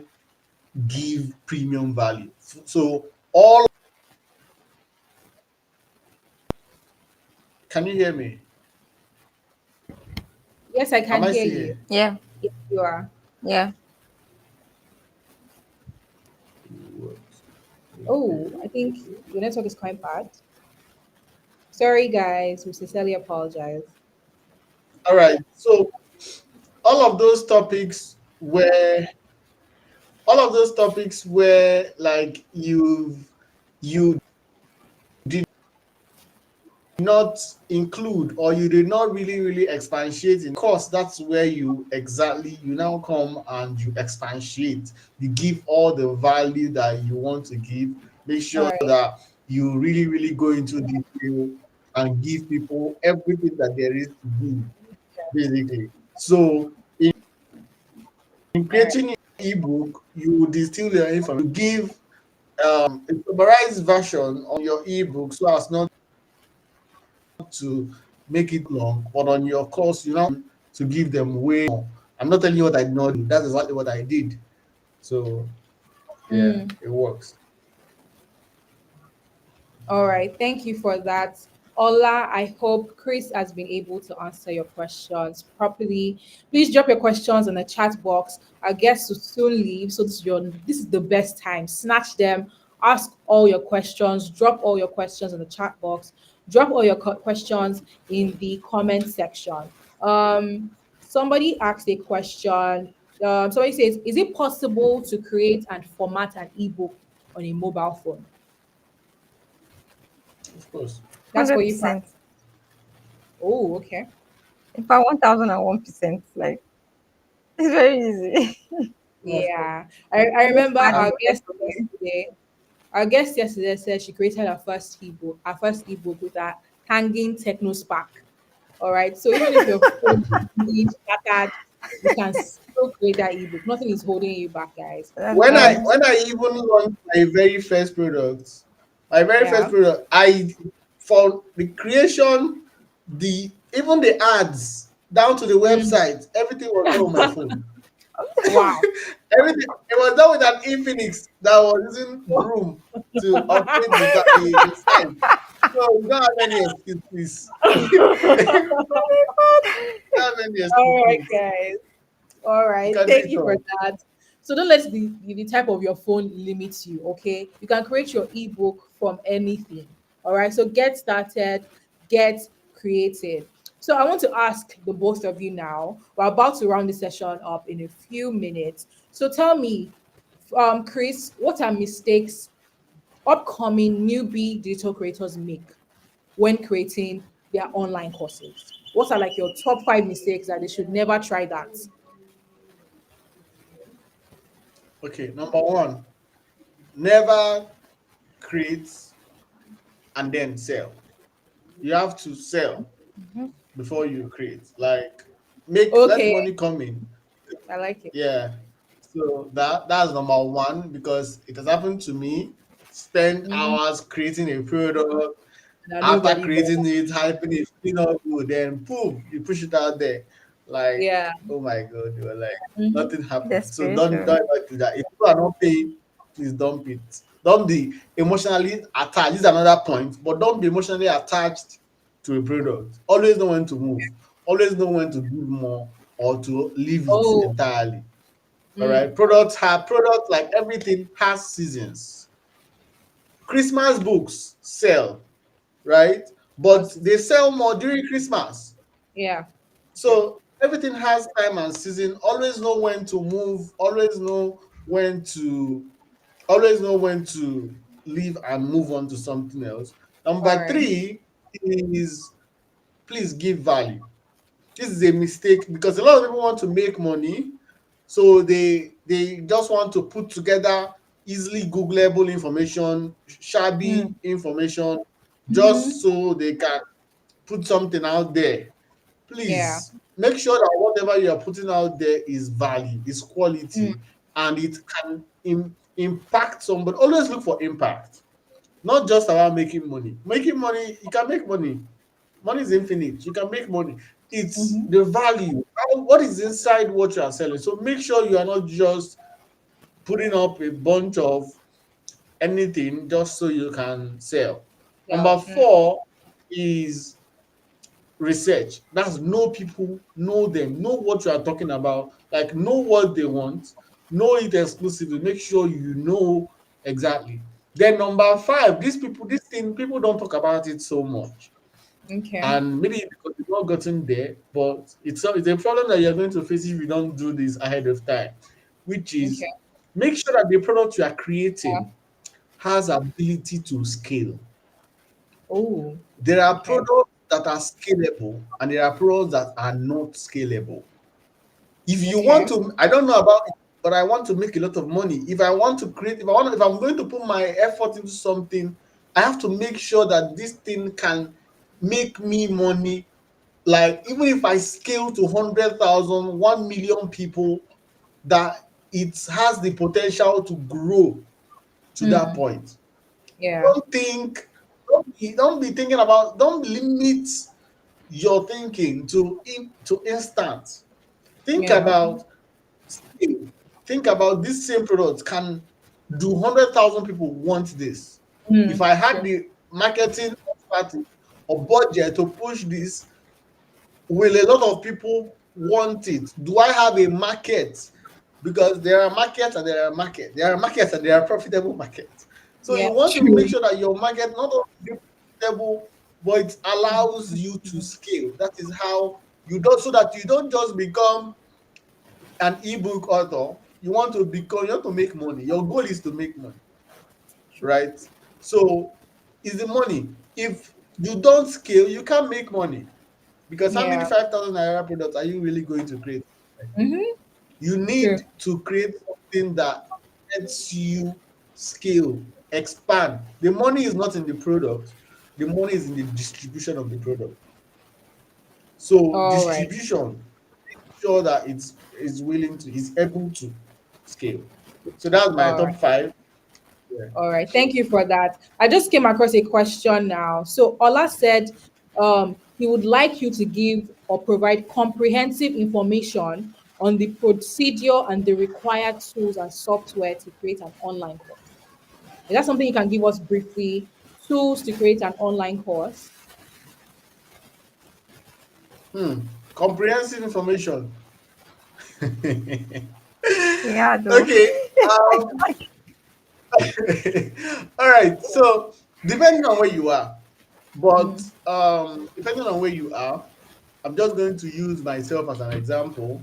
give premium value. So all can you hear me? Yes, I Am can I hear still you. here? Yeah, Yes, you are. yeah. Oh, I think your network is quite bad. Sorry, guys. We sincerely apologize. All right. So all of those topics where all of those topics where like you did not include, or you did not really expatiate in course, that's where you now come and you expatiate. You give all the value that you want to give. Make All sure right. that you really go into detail and give people everything that there is to give, basically. So in All right. creating your ebook, you will distill your information. You give a summarized version on your ebook so as not to make it long, but on your course, you know, to give them way more. I'm not telling you what I did not do. That's exactly what I did. So yeah, Mm. it works. All right, thank you for that. Ola, I hope Chris has been able to answer your questions properly. Please drop your questions in the chat box. Our guests will soon leave, so this is the best time. Snatch them, ask all your questions, drop all your questions in the chat box, drop all your questions in the comment section. Somebody asked a question. Somebody says, "Is it possible to create and format an ebook on a mobile phone?" Of course. That's for you, Frank. 100%. Oh, okay. In fact, 1001%. Like, it's very easy. Of course. Yeah. I Just remember add And the rest of it. our guest yesterday said she created her first ebook with a hanging techno spark. All right. So even if your phone is really shattered, you can still create that ebook. Nothing is holding you back, guys. That's when I right. Um, when I even launched my very first yeah. product, I for the creation, the even the ads down to the Mm. website, everything was done on my phone. Wow. Everything it was done with an Infinix that was using Broom to update the site. So you don't have any excuses, please. You don't have any All right, excuses. guys. All You right, can do thank it you for all. that. So don't let the type of your phone limit you, okay? You can create your ebook from anything. All right, so get started, get creative. So I want to ask the both of you now. We're about to round the session up in a few minutes. So tell me, Chris, what are mistakes upcoming newbie digital creators make when creating their online courses? What are like your top 5 mistakes that they should never try that? Okay, number one, never create and then sell. You have to sell before you create. Like, let Okay, money come in. I like it. Yeah. So that's number one because it has happened to me. Spend Mhm. hours creating a product. That After nobody bought. creating it, hyping it, feeling all good, then boom, you push it out there. Like, Yeah. oh my god, you were like Hmm. nothing happened. That's So very don't true. ever do that. If people are not paying, please dump it. Don't be emotionally attached. This is another point, but don't be emotionally attached to a product. Always know when to move. Always know when to give more or to leave it Oh. entirely. All right. Mm. Products like everything has seasons. Christmas books sell, right? But Must. they sell more during Christmas. Yeah. True. So everything has time and season. Always know when to move. When to always know when to leave and move on to something else. All Number right. three is please give value. This is a mistake because a lot of people want to make money, so they just want to put together easily googleable information, Mm. shabby information, just Mm-hmm. so they can put something out there. Yeah. Please make sure that whatever you are putting out there is value, is Mm. quality, and it can impact somebody. Always look for impact, not just about making money. Making money, you can make money. Money is infinite. You can make money. It's Mm-hmm. the value. What is inside what you are selling? So make sure you are not just putting up a bunch of anything just so you can sell. Yeah. Number four is research. That's know people, know them, know what you are talking about, like know what they want, know it exclusively, make sure you know exactly. Then number five, this thing, people don't talk about it so much. Okay. And maybe because you've not gotten there, but it's a problem that you're going to face if you don't do this ahead of time, which is Okay. make sure that the product you are Yeah. creating has ability to scale. Oh. There are Okay. products that are scalable and there are products that are not scalable. If you want Okay. to, I don't know about it, but I want to make a lot of money. If I want to create, if I'm going to put my effort into something, I have to make sure that this thing can make me money. Like even if I scale to 100,000, 1 million people, that it has the potential to grow to that Mm. point. Yeah. Don't think, don't be thinking about, don't limit your thinking to instant. Think Yeah. about scale. Think about this same product can do 100,000 people want this. If Mm. I had True. the marketing expertise or budget to push this, will a lot of people want it? Do I have a market? Because there are markets and there are markets. There are markets and there are profitable markets. So Yeah. you want to make True. sure that your market not only is profitable, but it allows you to scale. That is how you don't, so that you don't just become an ebook author. You want to make money. Your goal is to make money, True. right? So is the money. If you don't scale, you can't make money. Because how many Yeah. 5,000 naira products are you really going to create? Mm-hmm. You True. need to create something that lets you scale, expand. The money is not in the product, the money is in the distribution of the product. So All right. distribution, sure that is able to scale. So that's my All top right. five. Yeah. All right, thank you for that. I just came across a question now. So Ola said he would like you to give or provide comprehensive information on the procedure and the required tools and software to create an online course. Is that something you can give us briefly? Tools to create an online course? Comprehensive information. Yeah, though. Okay. All right. So depending on where you are, but depending on where you are, I'm just going to use myself as an example.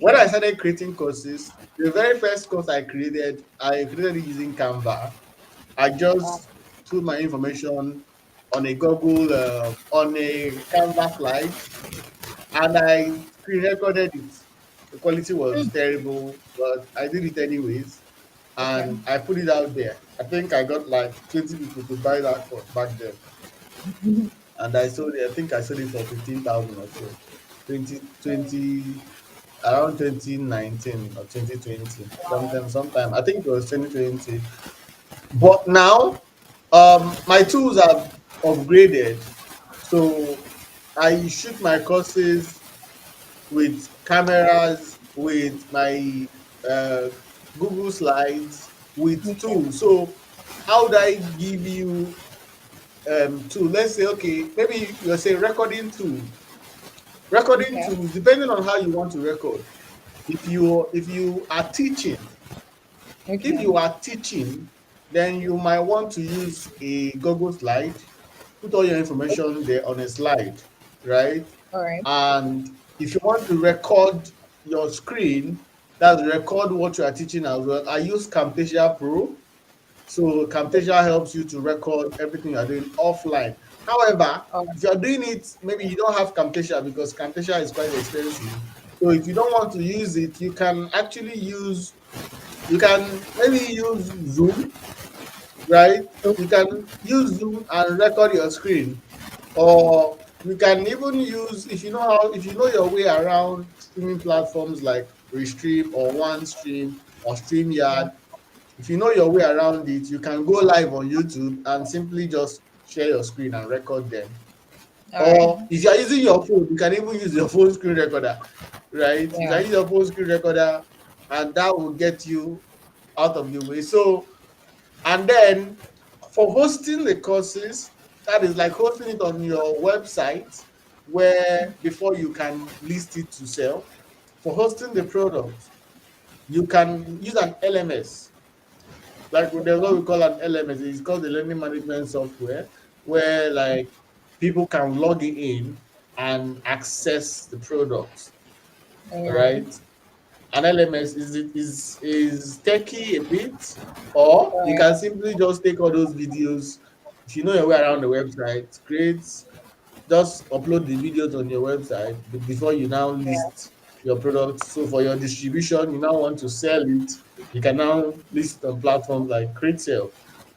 When I Okay. started creating courses, the very first course I created it using Canva. I just put my information on a on a Canva slide, and I screen recorded it. The quality was terrible, but I did it anyways, Okay. and I put it out there. I think I got like 20 people to buy that course back then, and I sold it. I think I sold it for 15,000 or so. 2020, around 2019 or 2020, sometime. I think it was 2020. But now, my tools have upgraded, so I shoot my courses with cameras, with my uh, Google Slides, with Okay. tools. So how would I give you tool? Let's say, okay, maybe you're saying recording tool. Recording Okay. tools, depending on how you want to record. If you are teaching, if Okay. you are teaching, then you might want to use a Google slide, put all your information there on a slide, right? All right. And if you want to record your screen, that's record what you are teaching as well. I use Camtasia Pro. So Camtasia helps you to record everything you're doing offline. However, All right. if you're doing it, maybe you don't have Camtasia because Camtasia is quite expensive. So if you don't want to use it, you can maybe use Zoom, right? You can use Zoom and record your screen, or you can even use, if you know your way around streaming platforms like Restream or OneStream or Yeah. StreamYard. If you know your way around it, you can go live on YouTube and simply just share your screen and record them. All right. Or if you're using your phone, you can even use your phone screen recorder, right? You Yeah. can use your phone screen recorder, and that will get you out of the way. So, and then for hosting the courses, that is like hosting it on your website where before you can list it to sell. For hosting the product, you can use an LMS. Like there's what Okay. we call an LMS. It's called the learning management software, where like people can log in and access the product, All right. right? An LMS is techy a bit, or All you right. can simply just take all those videos. If you know your way around the website, just upload the videos on your website before you now Yeah. list your product. So for your distribution, you now want to sell it, you can now list on platforms like Kreator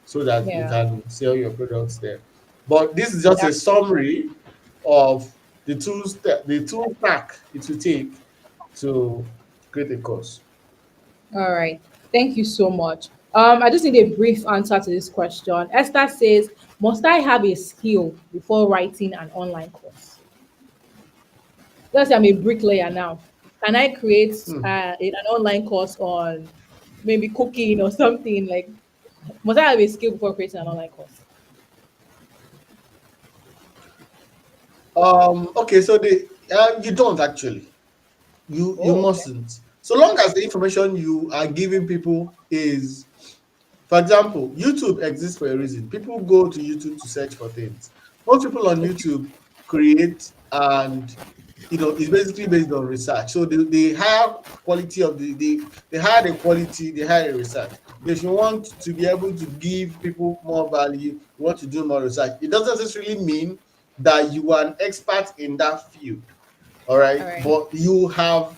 so that you Yeah. can sell your products there. But this is just a That's summary of the tool stack it will take to create a course. all right. Thank you so much. I just need a brief answer to this question. Esther says, "Must I have a skill before writing an online course?" Let's say I'm a bricklayer now. Can I create Hmm. an online course on maybe cooking or something? Like, must I have a skill before creating an online course? Okay, so you don't actually. You Oh, okay. mustn't. So long as the information you are giving people is, for example, YouTube exists for a reason. People go to YouTube to search for things. Most people on Okay. YouTube create, and it's basically based on research. So the higher quality of the higher the quality, the higher the research. If you want to be able to give people more value, you want to do more research. It doesn't necessarily mean that you are an expert in that field. All All right, right. but you have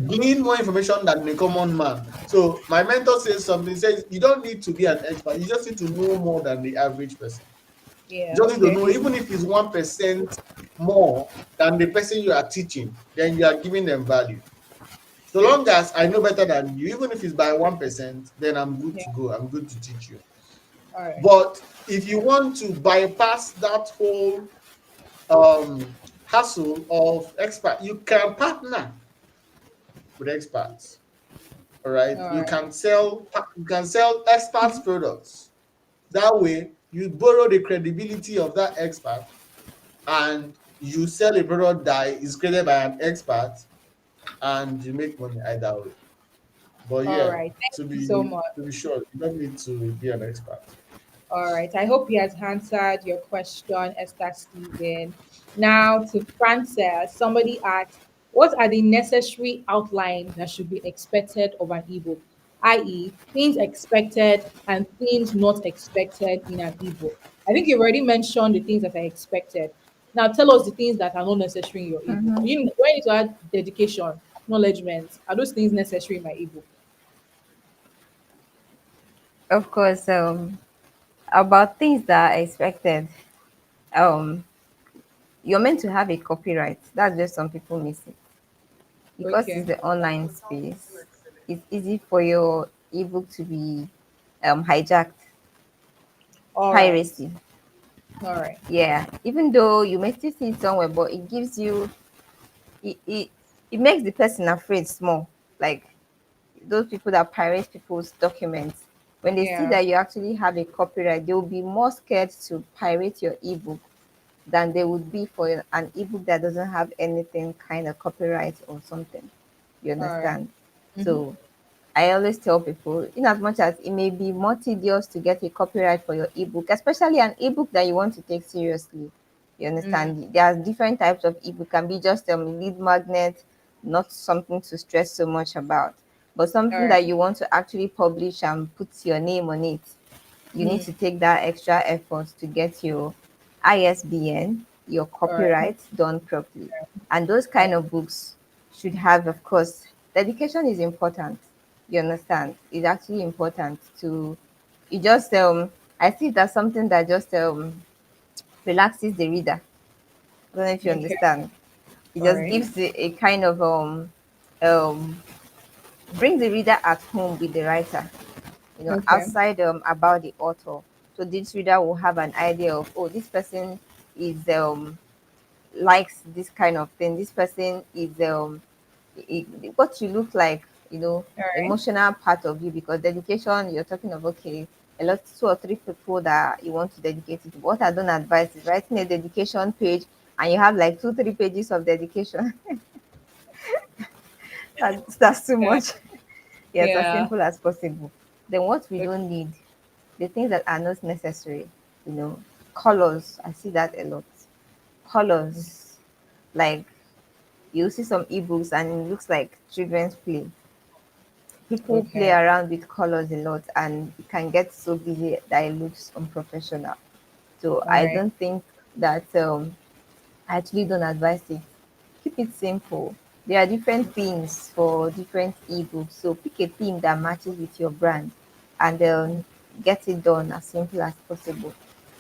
glean more information than a common man. So my mentor says something, says you don't need to be an expert, you just need to know more than the average person. You Yeah. just need to Okay. know, even if it's 1% more than the person you are teaching, then you are giving them value. So Okay. long as I know better than you, even if it's by 1%, then I'm good Yeah. to go. I'm good to teach you. All right. But if you want to bypass that whole hassle of expert, you can partner with experts. All right, All right. you can sell experts products. That way you borrow the credibility of that expert, and you sell a product that is created by an expert, and you make money either way. But All yeah, right. Thank to you so be much. to be sure, you don't need to be an expert. All right. I hope he has answered your question, Esther Stephen. Now to Frances, somebody asked, what are the necessary outlines that should be expected of an ebook? I.e., things expected and things not expected in an ebook. I think you've already mentioned the things that are expected. Now tell us the things that are not necessary in your ebook. Do I need to add dedication, acknowledgement? Are those things necessary in my ebook? Of course, about things that are expected. Um, you're meant to have a copyright. That's just some people miss it. Because it's Okay. the online space, it's easy for your ebook to be hijacked, All right. piracy. All right. Yeah, even though you may still see it somewhere, but it gives you it, it, it makes the person afraid small. Like those people that pirate people's documents, when they see Yeah. that you actually have a copyright, they will be more scared to pirate your ebook than they would be for an ebook that doesn't have anything kind of copyright or something. You All right. understand? Mm-hmm. So I always tell people, in as much as it may be more tedious to get a copyright for your ebook, especially an ebook that you want to take seriously. You Mm. understand? There are different types of ebook. Can be just lead magnet, not something to stress so much about, but All something right. that you want to actually publish and put your name on it. You need Mm. to take that extra effort to get your ISBN, your All right. copyright done properly. And those All kind of books should have, of course, dedication is important. You understand? It's actually important to, it just, I see it as something that just relaxes the reader. I don't know if you right. Okay. understand. It All just right. gives a kind of, um, brings the reader at home with the writer, Okay. outside about the author. So this reader will have an idea of, oh, this person is likes this kind of thing. This person is what you look like, All right. emotional part of you, because dedication, you're talking of, okay, a lot, two or three people that you want to dedicate it to. What I don't advise is writing a dedication page and you have like two, 3 pages of dedication. That's too Yeah. much. Yes, as Yeah. simple as possible. Then what we Okay. don't need, the things that are not necessary, you know, colors. I see that a lot. Colors, like you see some ebooks and it looks like children's play. People play Okay. around with colors a lot and it can get so busy that it looks unprofessional. So All I right. don't think that I actually don't advise it. Keep it simple. There are different themes for different ebooks. So pick a theme that matches with your brand and get it done as simple as possible.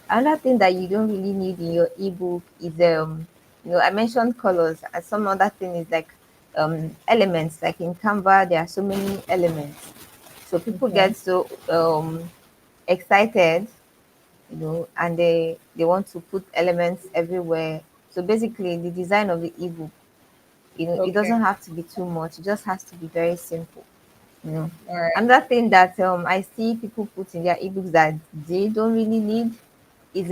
Another thing that you don't really need in your ebook is I mentioned colors, and some other thing is like elements. Like in Canva, there are so many elements. So people Okay. get so excited, and they want to put elements everywhere. So basically, the design of the ebook, it Okay. doesn't have to be too much. It just has to be very simple. You know, All right. another thing that I see people put in their ebooks that they don't really need is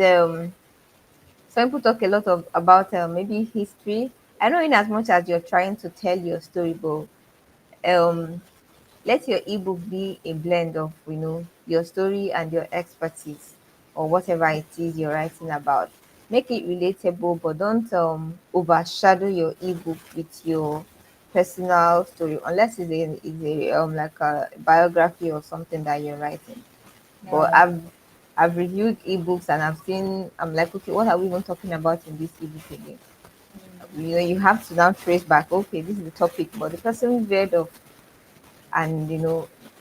some people talk a lot of about maybe history. I know in as much as you're trying to tell your story, but um let your ebook be a blend of your story and your expertise, or whatever it is you're writing about. Make it relatable, but don't overshadow your ebook with your personal story, unless it's a like a biography or something that you're writing. All But right. I've reviewed ebooks and I've seen, I'm like, okay, what are we even talking about in this ebook again? You have to now trace back, okay, this is the topic, but the person read of and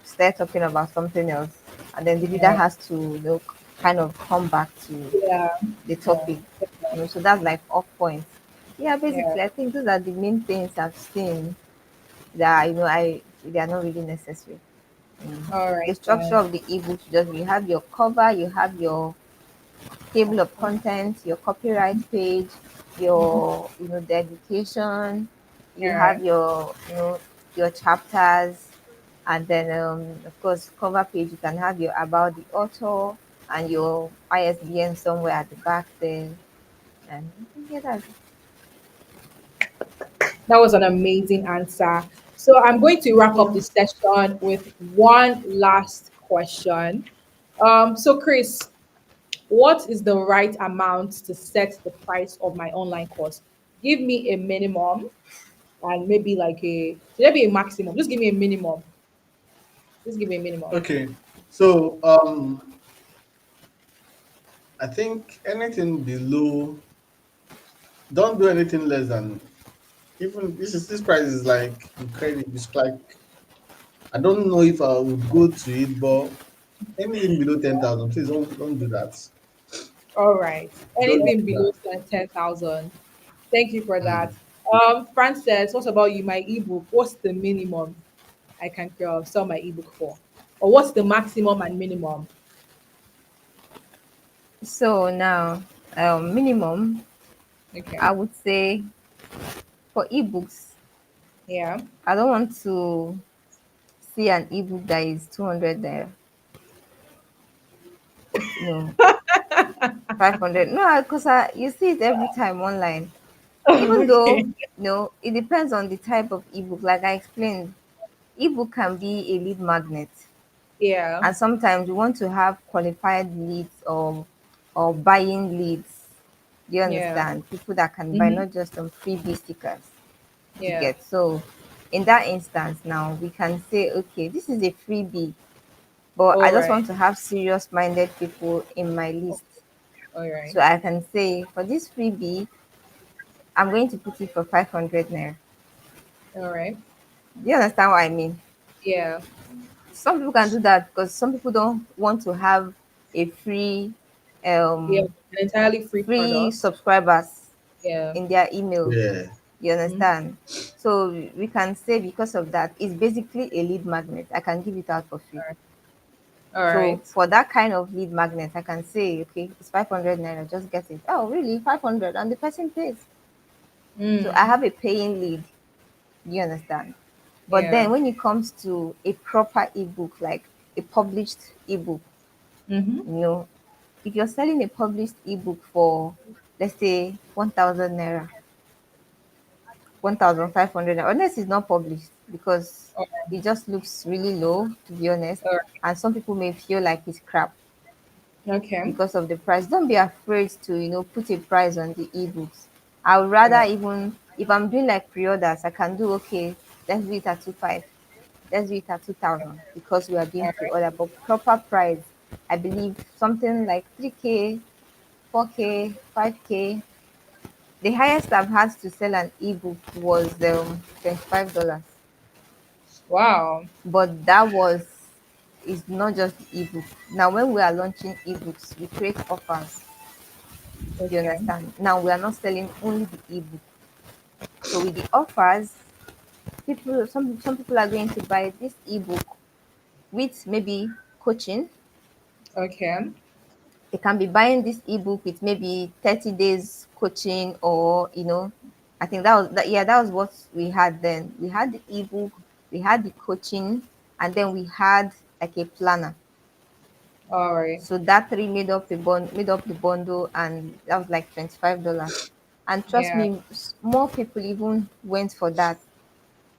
start talking about something else, and then the reader Yeah. has to kind of come back to Yeah. the Yeah. topic. So that's like off points. Yeah, Yeah. basically I think those are the main things I've seen that I they are not really necessary. All The right structure then. of the ebook should just be, you have your cover, you have your table of contents, your copyright page, your dedication, you All have right. your chapters, and then of course cover page, you can have your about the author and your ISBN somewhere at the back there. And yeah, that's That was an amazing answer. So I'm going to wrap up Yeah. this session with one last question. So Chris, what is the right amount to set the price of my online course? Give me a minimum and maybe like a should there be a maximum? Just give me a minimum. Just give me a minimum. Okay. So I think anything below, don't do anything less than, even this price is like incredible. It's like, I don't know if I would go to it, but anything below 10,000, please don't do that. All right. Don't Anything do below that. 10,000. Thank you for Mm. that. Frances, what about you? My ebook. What's the minimum I can sell my ebook for? Or what's the maximum and minimum? So now, minimum, Okay. I would say for ebooks, Yeah. I don't want to see an ebook that is 200 there. No, 500. No, because you see it every time online. Even though, Okay. it depends on the type of ebook. Like I explained, ebook can be a lead magnet, Yeah. and sometimes you want to have qualified leads or buying leads. You Yeah. understand? People that can buy, Mm-hmm. not just on freebie stickers. You Yeah. get. So in that instance, now we can say, okay, this is a freebie, but I All just right. want to have serious minded people in my list. All right. So I can say for this freebie, I'm going to put it for 500 naira. All right. Do you understand what I mean? Yeah. Some people can do that because some people don't want to have a Yeah. um An entirely free free product. subscribers Yeah. in their email. Yeah. You Mhm. understand? So we can say because of that, it's basically a lead magnet. I can give it out for free. All right. All So right. for that kind of lead magnet, I can say, okay, it's 500 naira, just get it. Oh, really? 500, and the person pays. So I Mm. have a paying lead. You understand? But Yeah. then when it comes to a proper ebook, like a published ebook, Mm-hmm. you know, if you're selling a published ebook for, let's say, 1,000 naira, 1,500 naira, unless it's not published, because All it just looks really low, to be honest. right. And some people may feel like it's crap Okay. because of the price. Don't be afraid to, put a price on the ebooks. I would All rather, right. even if I'm doing like pre-orders, I can do, okay, let's do it at 2.5, let's do it at 2,000, because we are doing All right. pre-order. But proper price, I believe something like 3K, 4K, 5K. The highest I've had to sell an ebook was $25. Wow. But that was is not just the ebook. Now when we are launching ebooks, we create offers. You Okay. understand? Now we are not selling only the ebook. So with the offers, some people are going to buy this ebook with maybe coaching. Okay. They can be buying this ebook with maybe 30 days coaching, or I think that was what we had then. We had the ebook, we had the coaching, and then we had like a planner. All right. So that three made up the bundle, and that was like $25. And trust Yeah. me, more people even went for that,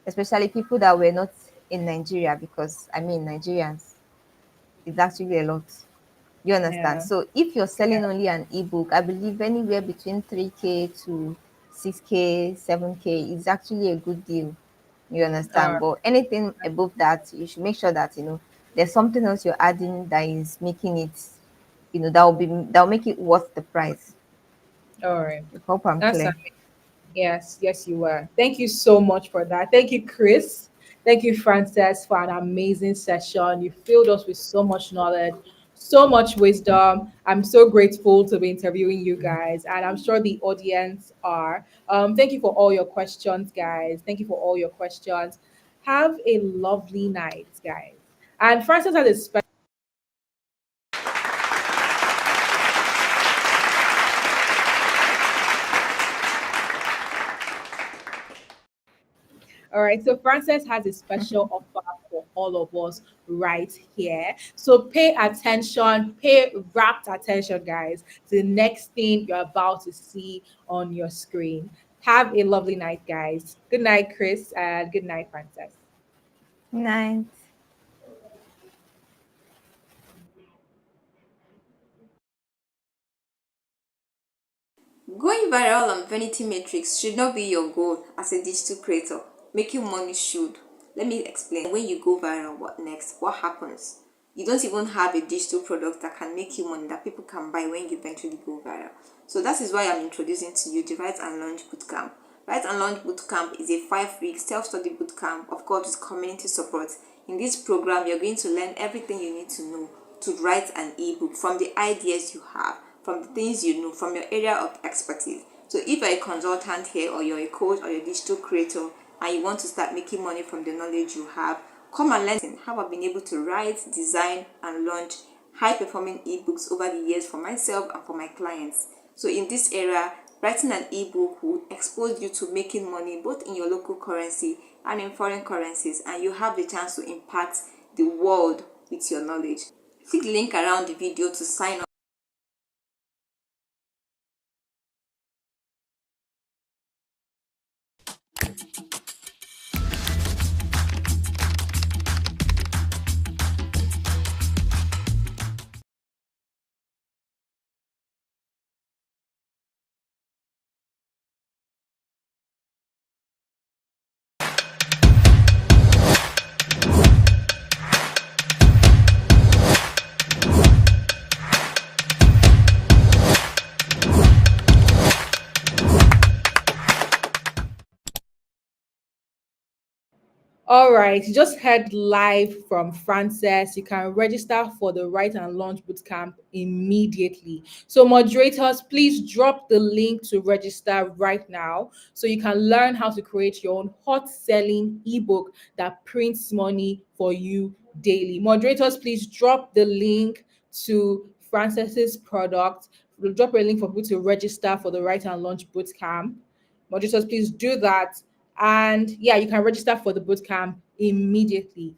especially people that were not in Nigeria, because I mean Nigerians, it's actually a lot. You understand? Yeah. So if you're Yeah. selling only an ebook, I believe anywhere between 3K to 6K, 7K is actually a good deal. You All understand? right. But anything above that, you should make sure that there's something else you're adding that is making it, that will make it worth the price. All right. I hope I'm That's clear. amazing. Yes. Yes, you were. Thank you so much for that. Thank you, Chris. Thank you, Frances, for an amazing session. You filled us with so much knowledge, so much wisdom. I'm so grateful to be interviewing you guys, and I'm sure the audience are. Thank you for all your questions, guys. Thank you for all your questions. Have a lovely night, guys. And Frances has a special. All right, so Frances has a special offer for all of us right here. So pay attention, pay rapt attention, guys, to the next thing you're about to see on your screen. Have a lovely night, guys. Good night, Chris, and good night, Frances. Nice. Going viral on vanity metrics should not be your goal as a digital creator. Making money should. Let me explain. When you go viral, what next? What happens? You don't even have a digital product that can make you money that people can buy when you eventually go viral. So that is why I'm introducing to you the Write and Launch Bootcamp. Write and Launch Bootcamp is a 5-week self-study bootcamp, of course, with community support. In this program, you're going to learn everything you need to know to write an ebook from the ideas you have, from the things you know, from your area of expertise. So if you're a consultant here, or you're a coach, or you're a digital creator, and you want to start making money from the knowledge you have, come and learn how I've been able to write, design, and launch high-performing ebooks over the years for myself and for my clients. So in this area, writing an ebook will expose you to making money both in your local currency and in foreign currencies, and you have the chance to impact the world with your knowledge. Click the link around the video to sign up. All right, you just heard live from Frances. You can register for the Write and Launch Bootcamp immediately. So, moderators, please drop the link to register right now so you can learn how to create your own hot selling ebook that prints money for you daily. Moderators, please drop the link to Frances's product. We'll drop a link for people to register for the Write and Launch Bootcamp. Moderators, please do that. And yeah, you can register for the bootcamp immediately.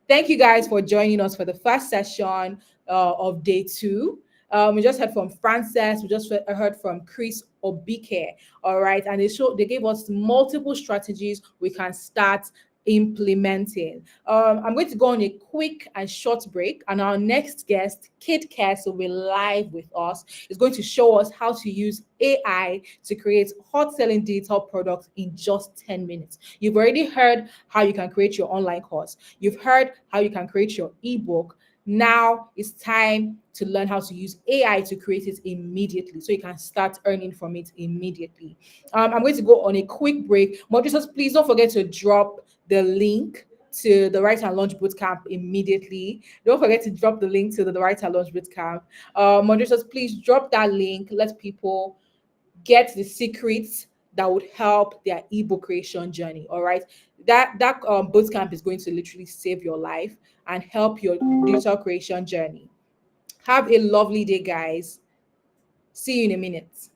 Thank you guys for joining us for the first session of day 2. We just heard from Frances. We just heard from Chris Obike. All right, and they gave us multiple strategies we can start implementing. I'm going to go on a quick and short break, and our next guest, KidKes, will be live with us. Is going to show us how to use AI to create hot selling digital products in just 10 minutes. You've already heard how you can create your online course. You've heard how you can create your ebook. Now it's time to learn how to use AI to create it immediately so you can start earning from it immediately. I'm going to go on a quick break. Moderators, please don't forget to drop the link to the Write and Launch Bootcamp immediately. Don't forget to drop the link to the Write and Launch Bootcamp. Moderators, please drop that link. Let people get the secrets that would help their ebook creation journey. All right, that bootcamp is going to literally save your life and help your digital creation journey. Have a lovely day, guys. See you in a minute.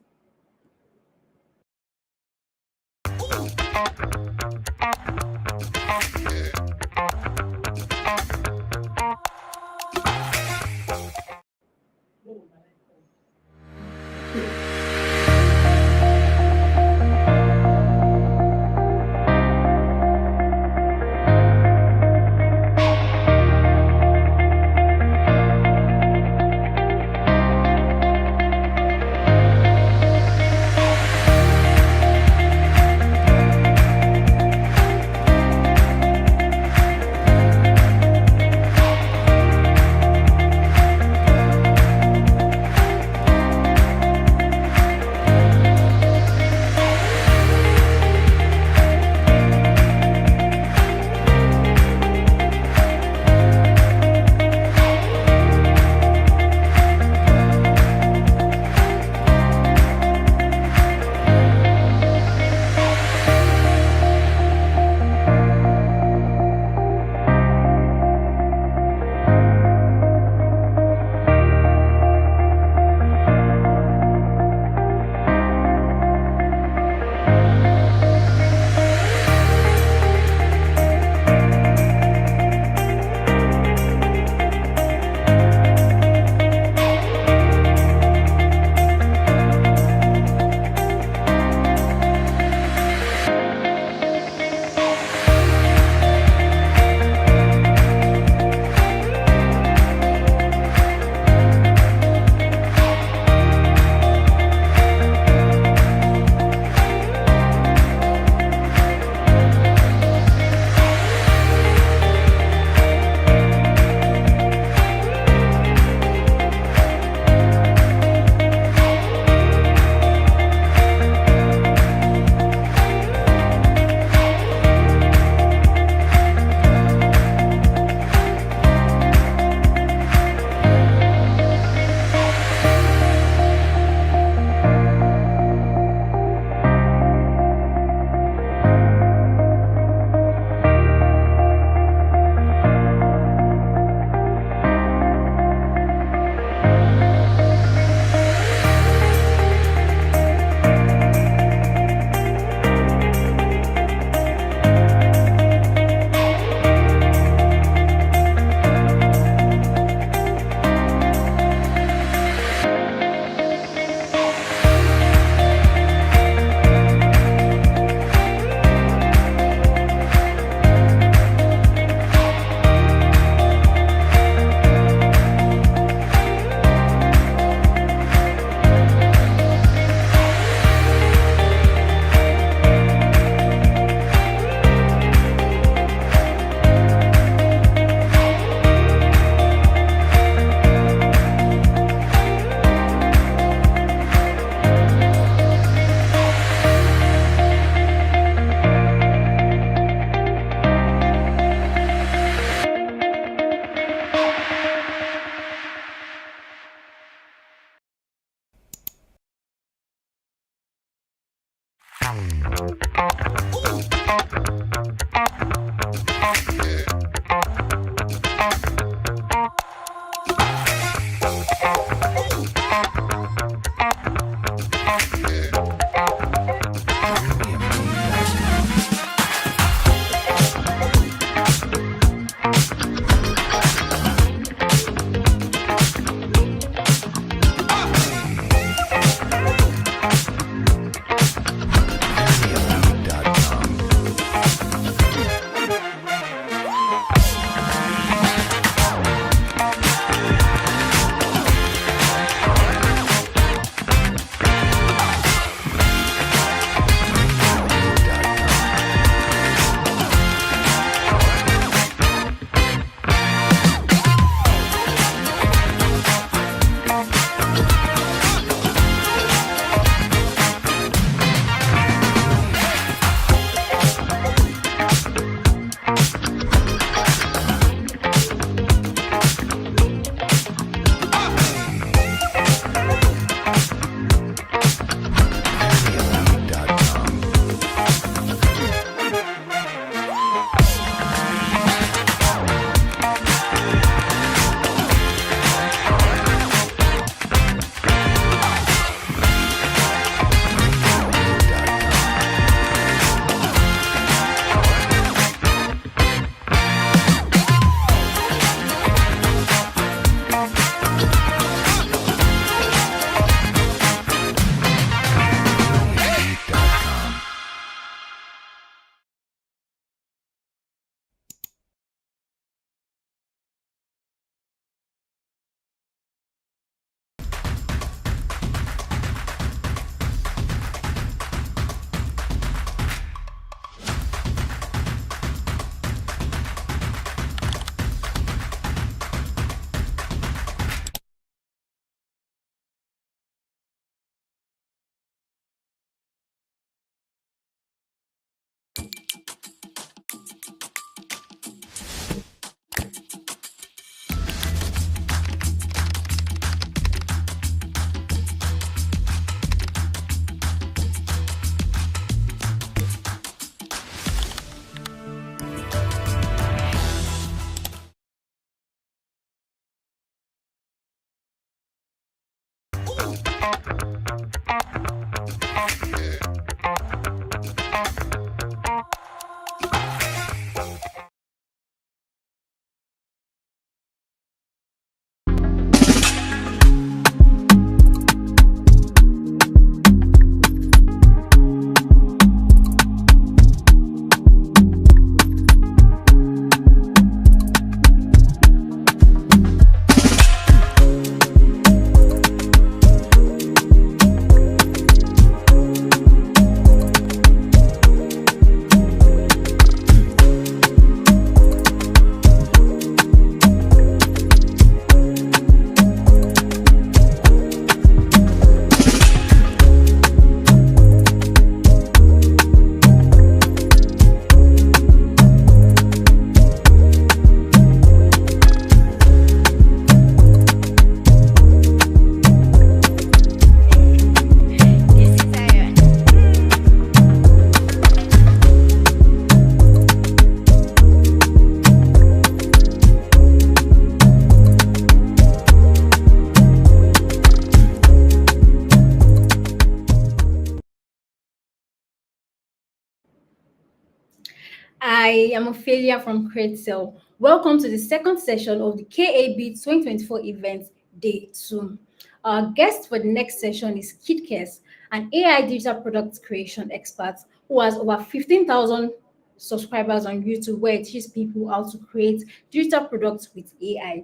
I am Ophelia from Kreator. Welcome to the second session of the KAB 2024 event, Day 2. Our guest for the next session is KidKes, an AI digital product creation expert who has over 15,000 subscribers on YouTube, where it teaches people how to create digital products with AI.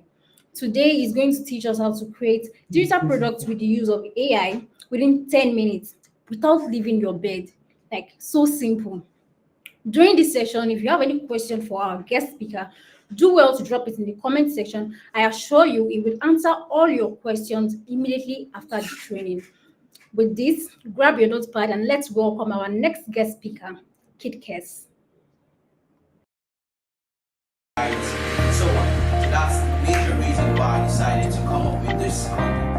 Today, he's going to teach us how to create digital products with the use of AI within 10 minutes without leaving your bed. Like, so simple. During this session, if you have any question for our guest speaker, do well to drop it in the comment section. I assure you it will answer all your questions immediately after the training. With this, grab your notepad and let's welcome our next guest speaker, KidKes. So that's the major reason why I decided to come up with this content.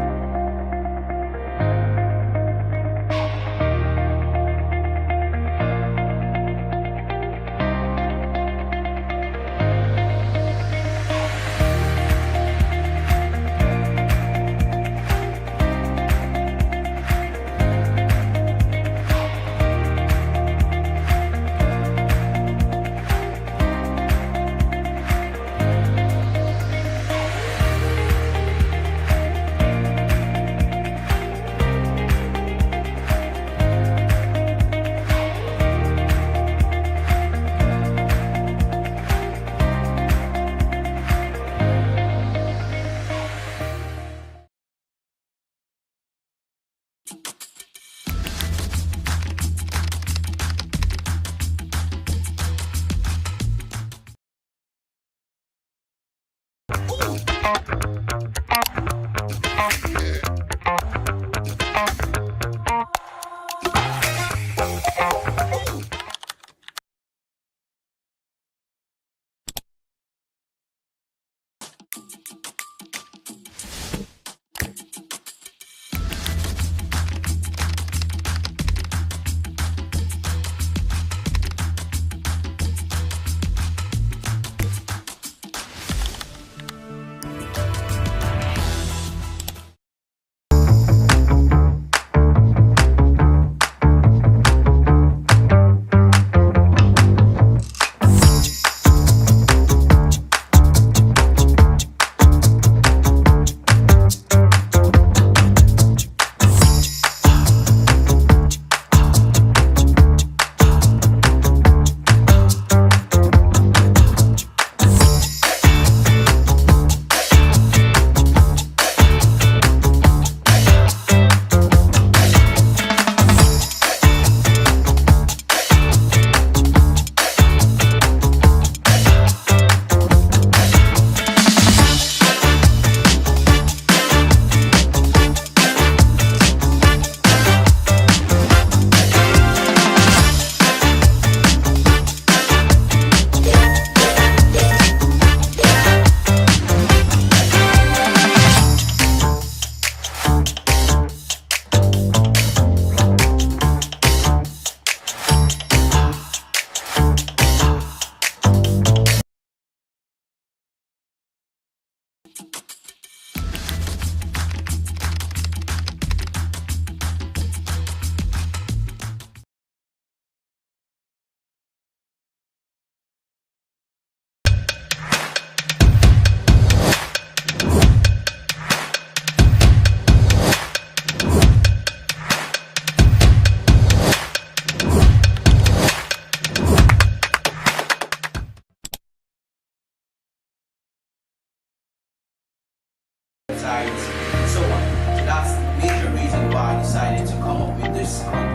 this content.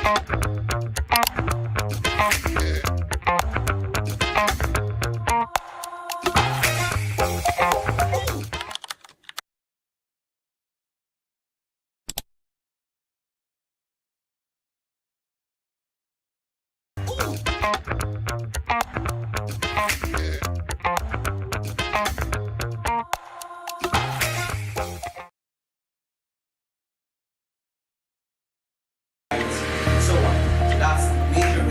So that's the major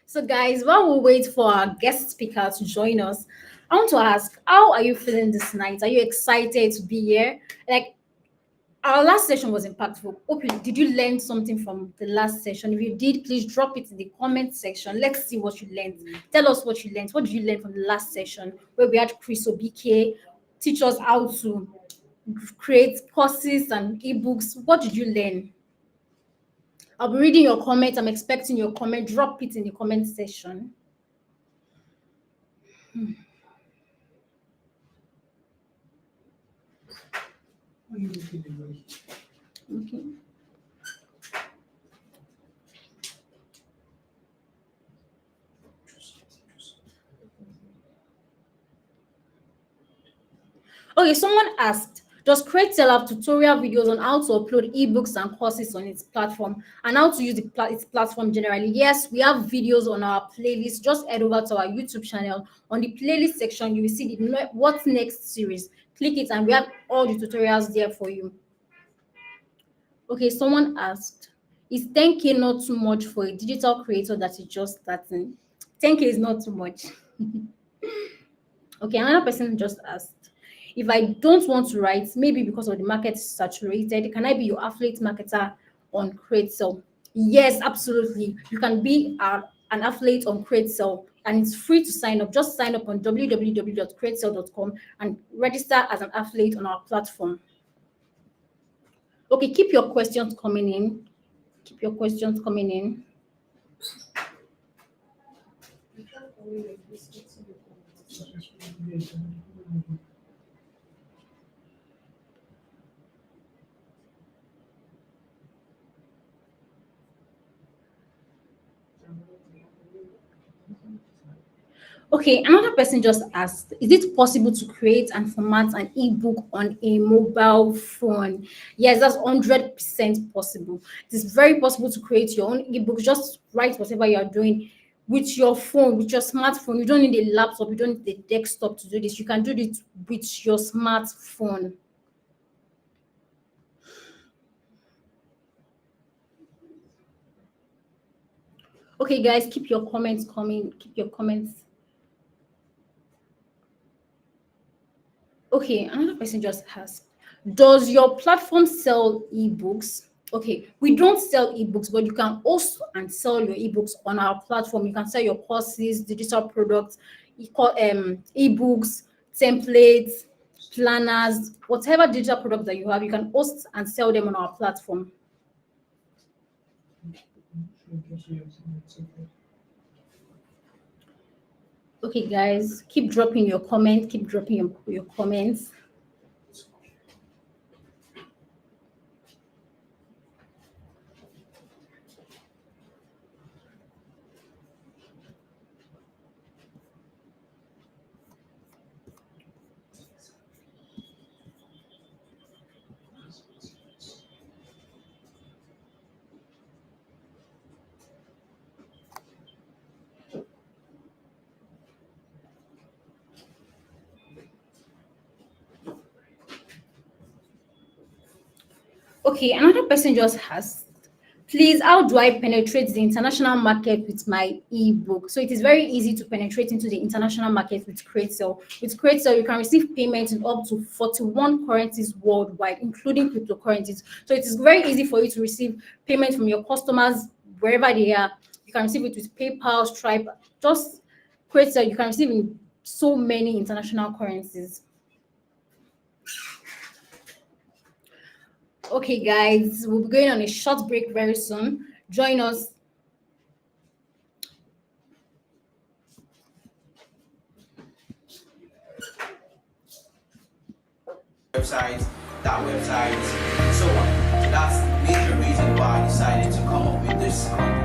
So, guys, while we wait for our guest speaker to join us, I want to ask, how are you feeling this night? Are you excited to be here? Like, our last session was impactful. Hope did you learn something from the last session? If you did, please drop it in the comment section. Let's see what you learned. Tell us what you learned. What did you learn from the last session where we had Chris Obike teach us how to create courses and ebooks? What did you learn? I'll be reading your comments. I'm expecting your comment. Drop it in the comment section. Okay. Okay, someone asked, does Kreator have tutorial videos on how to upload ebooks and courses on its platform and how to use its platform generally? Yes, we have videos on our playlist. Just head over to our YouTube channel. On the playlist section, you will see the What's Next series. Click it and we have all the tutorials there for you. Okay, someone asked, is 10K not too much for a digital creator that is just starting? 10K is not too much. Okay, another person just asked, if I don't want to write, maybe because of the market is saturated, can I be your affiliate marketer on Kreator? Yes, absolutely. You can be an affiliate on Kreator, and it's free to sign up. Just sign up on www.kreator.com and register as an affiliate on our platform. Okay, keep your questions coming in. Keep your questions coming in. Okay, another person just asked, is it possible to create and format an ebook on a mobile phone? Yes, that's 100% possible. It is very possible to create your own ebook. Just write whatever you are doing with your phone, with your smartphone. You don't need a laptop, you don't need a desktop to do this. You can do this with your smartphone. Okay, guys, keep your comments coming. Keep your comments. Okay, another person just asked, does your platform sell ebooks? Okay, we don't sell ebooks, but you can also sell your ebooks on our platform. You can sell your courses, digital products, ebooks, templates, planners, whatever digital product that you have, you can host and sell them on our platform. Okay, guys, keep dropping your comments. Keep dropping your comments. Okay, another person just asked, please, how do I penetrate the international market with my ebook? So it is very easy to penetrate into the international market with Kreator. With Kreator, you can receive payments in up to 41 currencies worldwide, including cryptocurrencies. So it is very easy for you to receive payment from your customers wherever they are. You can receive it with PayPal, Stripe. Just Kreator, you can receive in so many international currencies. Okay, guys, we'll be going on a short break very soon. Join us. Websites, that website, and so on. So that's the major reason why I decided to come up with this content.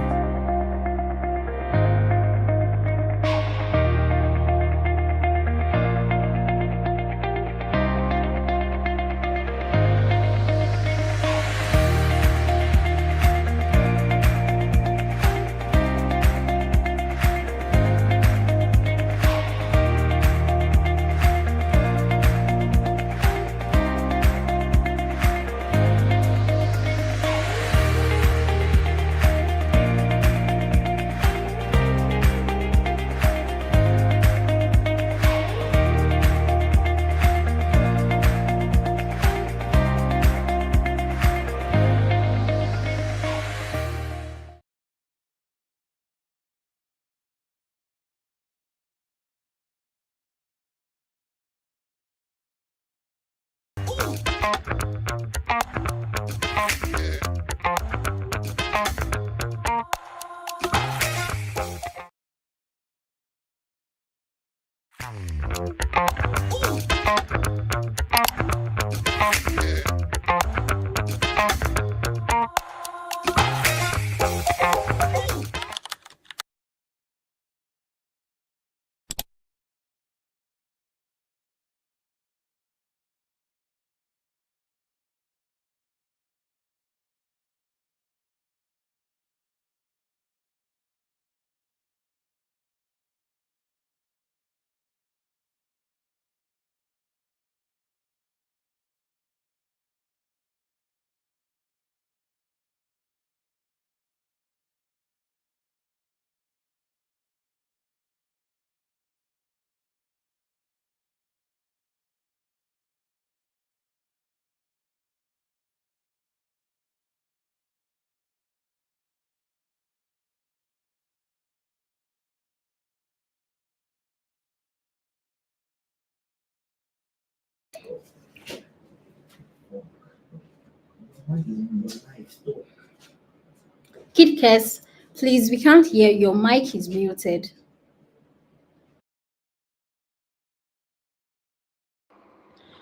KidKes, please, we can't hear. Your mic is muted.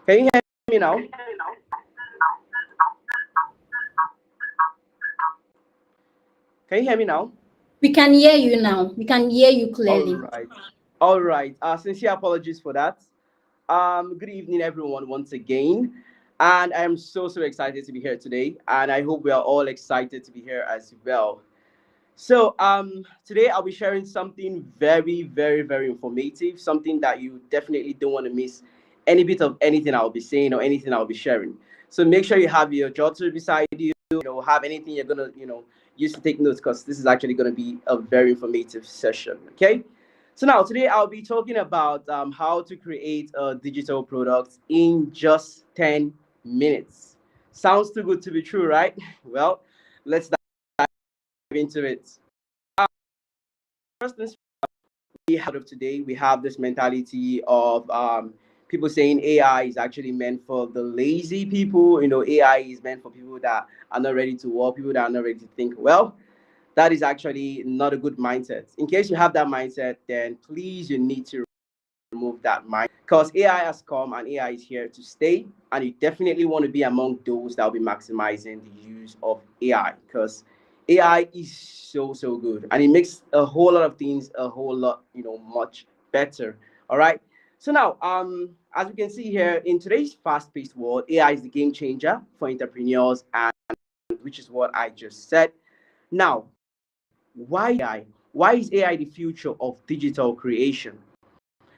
Can you hear me now? Can you hear me now? We can hear you now. We can hear you clearly. All right. Sincere apologies for that. Good evening, everyone, once again. And I am so excited to be here today. And I hope we are all excited to be here as well. So today I'll be sharing something very informative, something that you definitely don't want to miss any bit of anything I'll be saying or anything I'll be sharing. So make sure you have your jotter beside you, have anything you're gonna, use to take notes, because this is actually gonna be a very informative session. Okay. So now today I'll be talking about how to create a digital product in just 10 minutes. Sounds too good to be true, right? Well, let's dive into it. First things we have of today, we have this mentality of people saying AI is actually meant for the lazy people. AI is meant for people that are not ready to work, people that are not ready to think. Well, that is actually not a good mindset. In case you have that mindset, then please, you need to remove that mind, because AI has come and AI is here to stay, and you definitely want to be among those that will be maximizing the use of AI, because AI is so good, and it makes a whole lot of things a whole lot much better. All right. So now, as we can see here, in today's fast-paced world, AI is the game changer for entrepreneurs, and which is what I just said. Now, why AI? Why is AI the future of digital creation?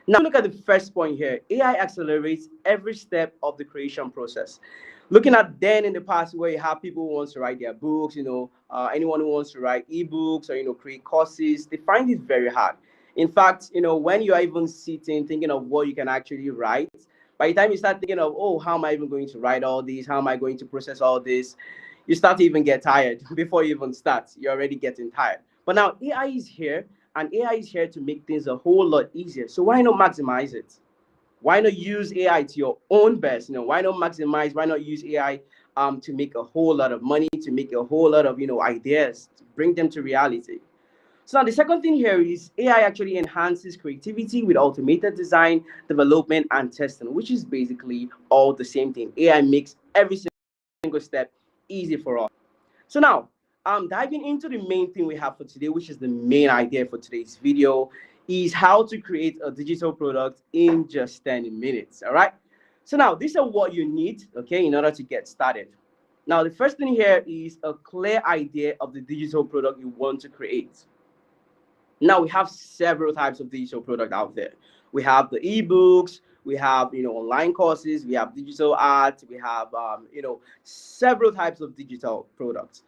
Now look at the first point here. AI accelerates every step of the creation process. Looking at then in the past where you have people who wants to write their books, anyone who wants to write ebooks or create courses, they find it very hard. In fact, when you are even sitting thinking of what you can actually write, by the time you start thinking of, oh, how am I even going to write all this? How am I going to process all this? You start to even get tired before you even start. You're already getting tired. But now AI is here, and AI is here to make things a whole lot easier. So why not maximize it? Why not use AI to your own best? Why not maximize? Why not use AI to make a whole lot of money, to make a whole lot of ideas, to bring them to reality? So now the second thing here is AI actually enhances creativity with automated design, development, and testing, which is basically all the same thing. AI makes every single step easy for us. So now, diving into the main thing we have for today, which is the main idea for today's video, is how to create a digital product in just 10 minutes. All right. So now, these are what you need, okay, in order to get started. Now, the first thing here is a clear idea of the digital product you want to create. Now, we have several types of digital product out there. We have the ebooks, we have online courses, we have digital art, we have several types of digital products.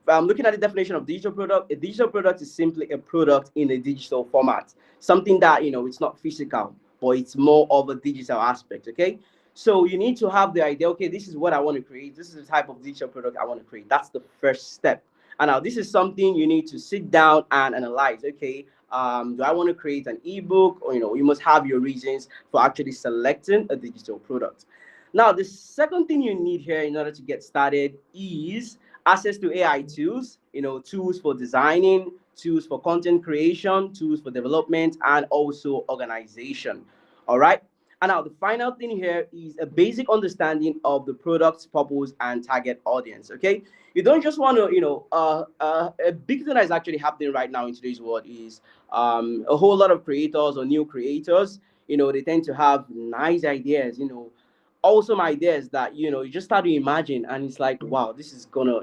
Looking at the definition of digital product, a digital product is simply a product in a digital format, something that it's not physical, but it's more of a digital aspect. Okay, so you need to have the idea. Okay, this is what I want to create. This is the type of digital product I want to create. That's the first step. And now this is something you need to sit down and analyze. Okay, do I want to create an ebook? Or you must have your reasons for actually selecting a digital product. Now, the second thing you need here in order to get started is access to AI tools, tools for designing, tools for content creation, tools for development, and also organization. All right. And now the final thing here is a basic understanding of the product's purpose and target audience. Okay. You don't just want to, a big thing that is actually happening right now in today's world is a whole lot of creators or new creators, they tend to have nice ideas, awesome ideas that you just start to imagine, and it's like, wow, this is gonna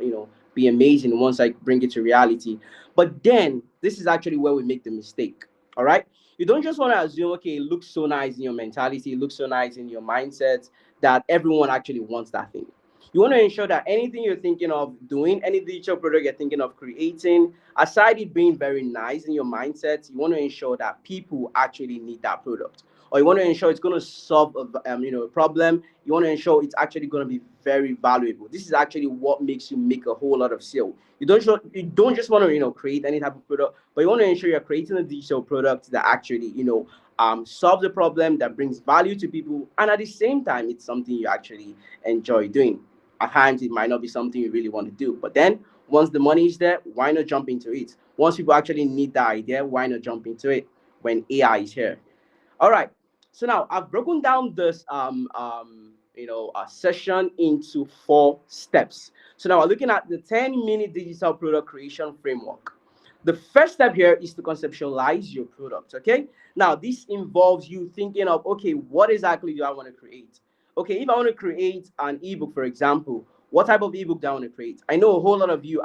be amazing once I bring it to reality. But then this is actually where we make the mistake. All right, you don't just want to assume, okay, it looks so nice in your mentality, it looks so nice in your mindset, that everyone actually wants that thing. You want to ensure that anything you're thinking of doing, any digital product you're thinking of creating, aside it being very nice in your mindset, you want to ensure that people actually need that product, or you want to ensure it's going to solve a problem. You want to ensure it's actually going to be very valuable. This is actually what makes you make a whole lot of sale. You don't just want to create any type of product, but you want to ensure you're creating a digital product that actually solves a problem, that brings value to people, and at the same time it's something you actually enjoy doing. At times it might not be something you really want to do, but then once the money is there, why not jump into it? Once people actually need that idea, why not jump into it when AI is here? All right. So now I've broken down this session into 4 steps. So now we're looking at the 10-minute digital product creation framework. The first step here is to conceptualize your product. Okay. Now this involves you thinking of, okay, what exactly do I want to create? Okay, if I want to create an ebook, for example, what type of ebook do I want to create? I know a whole lot of you are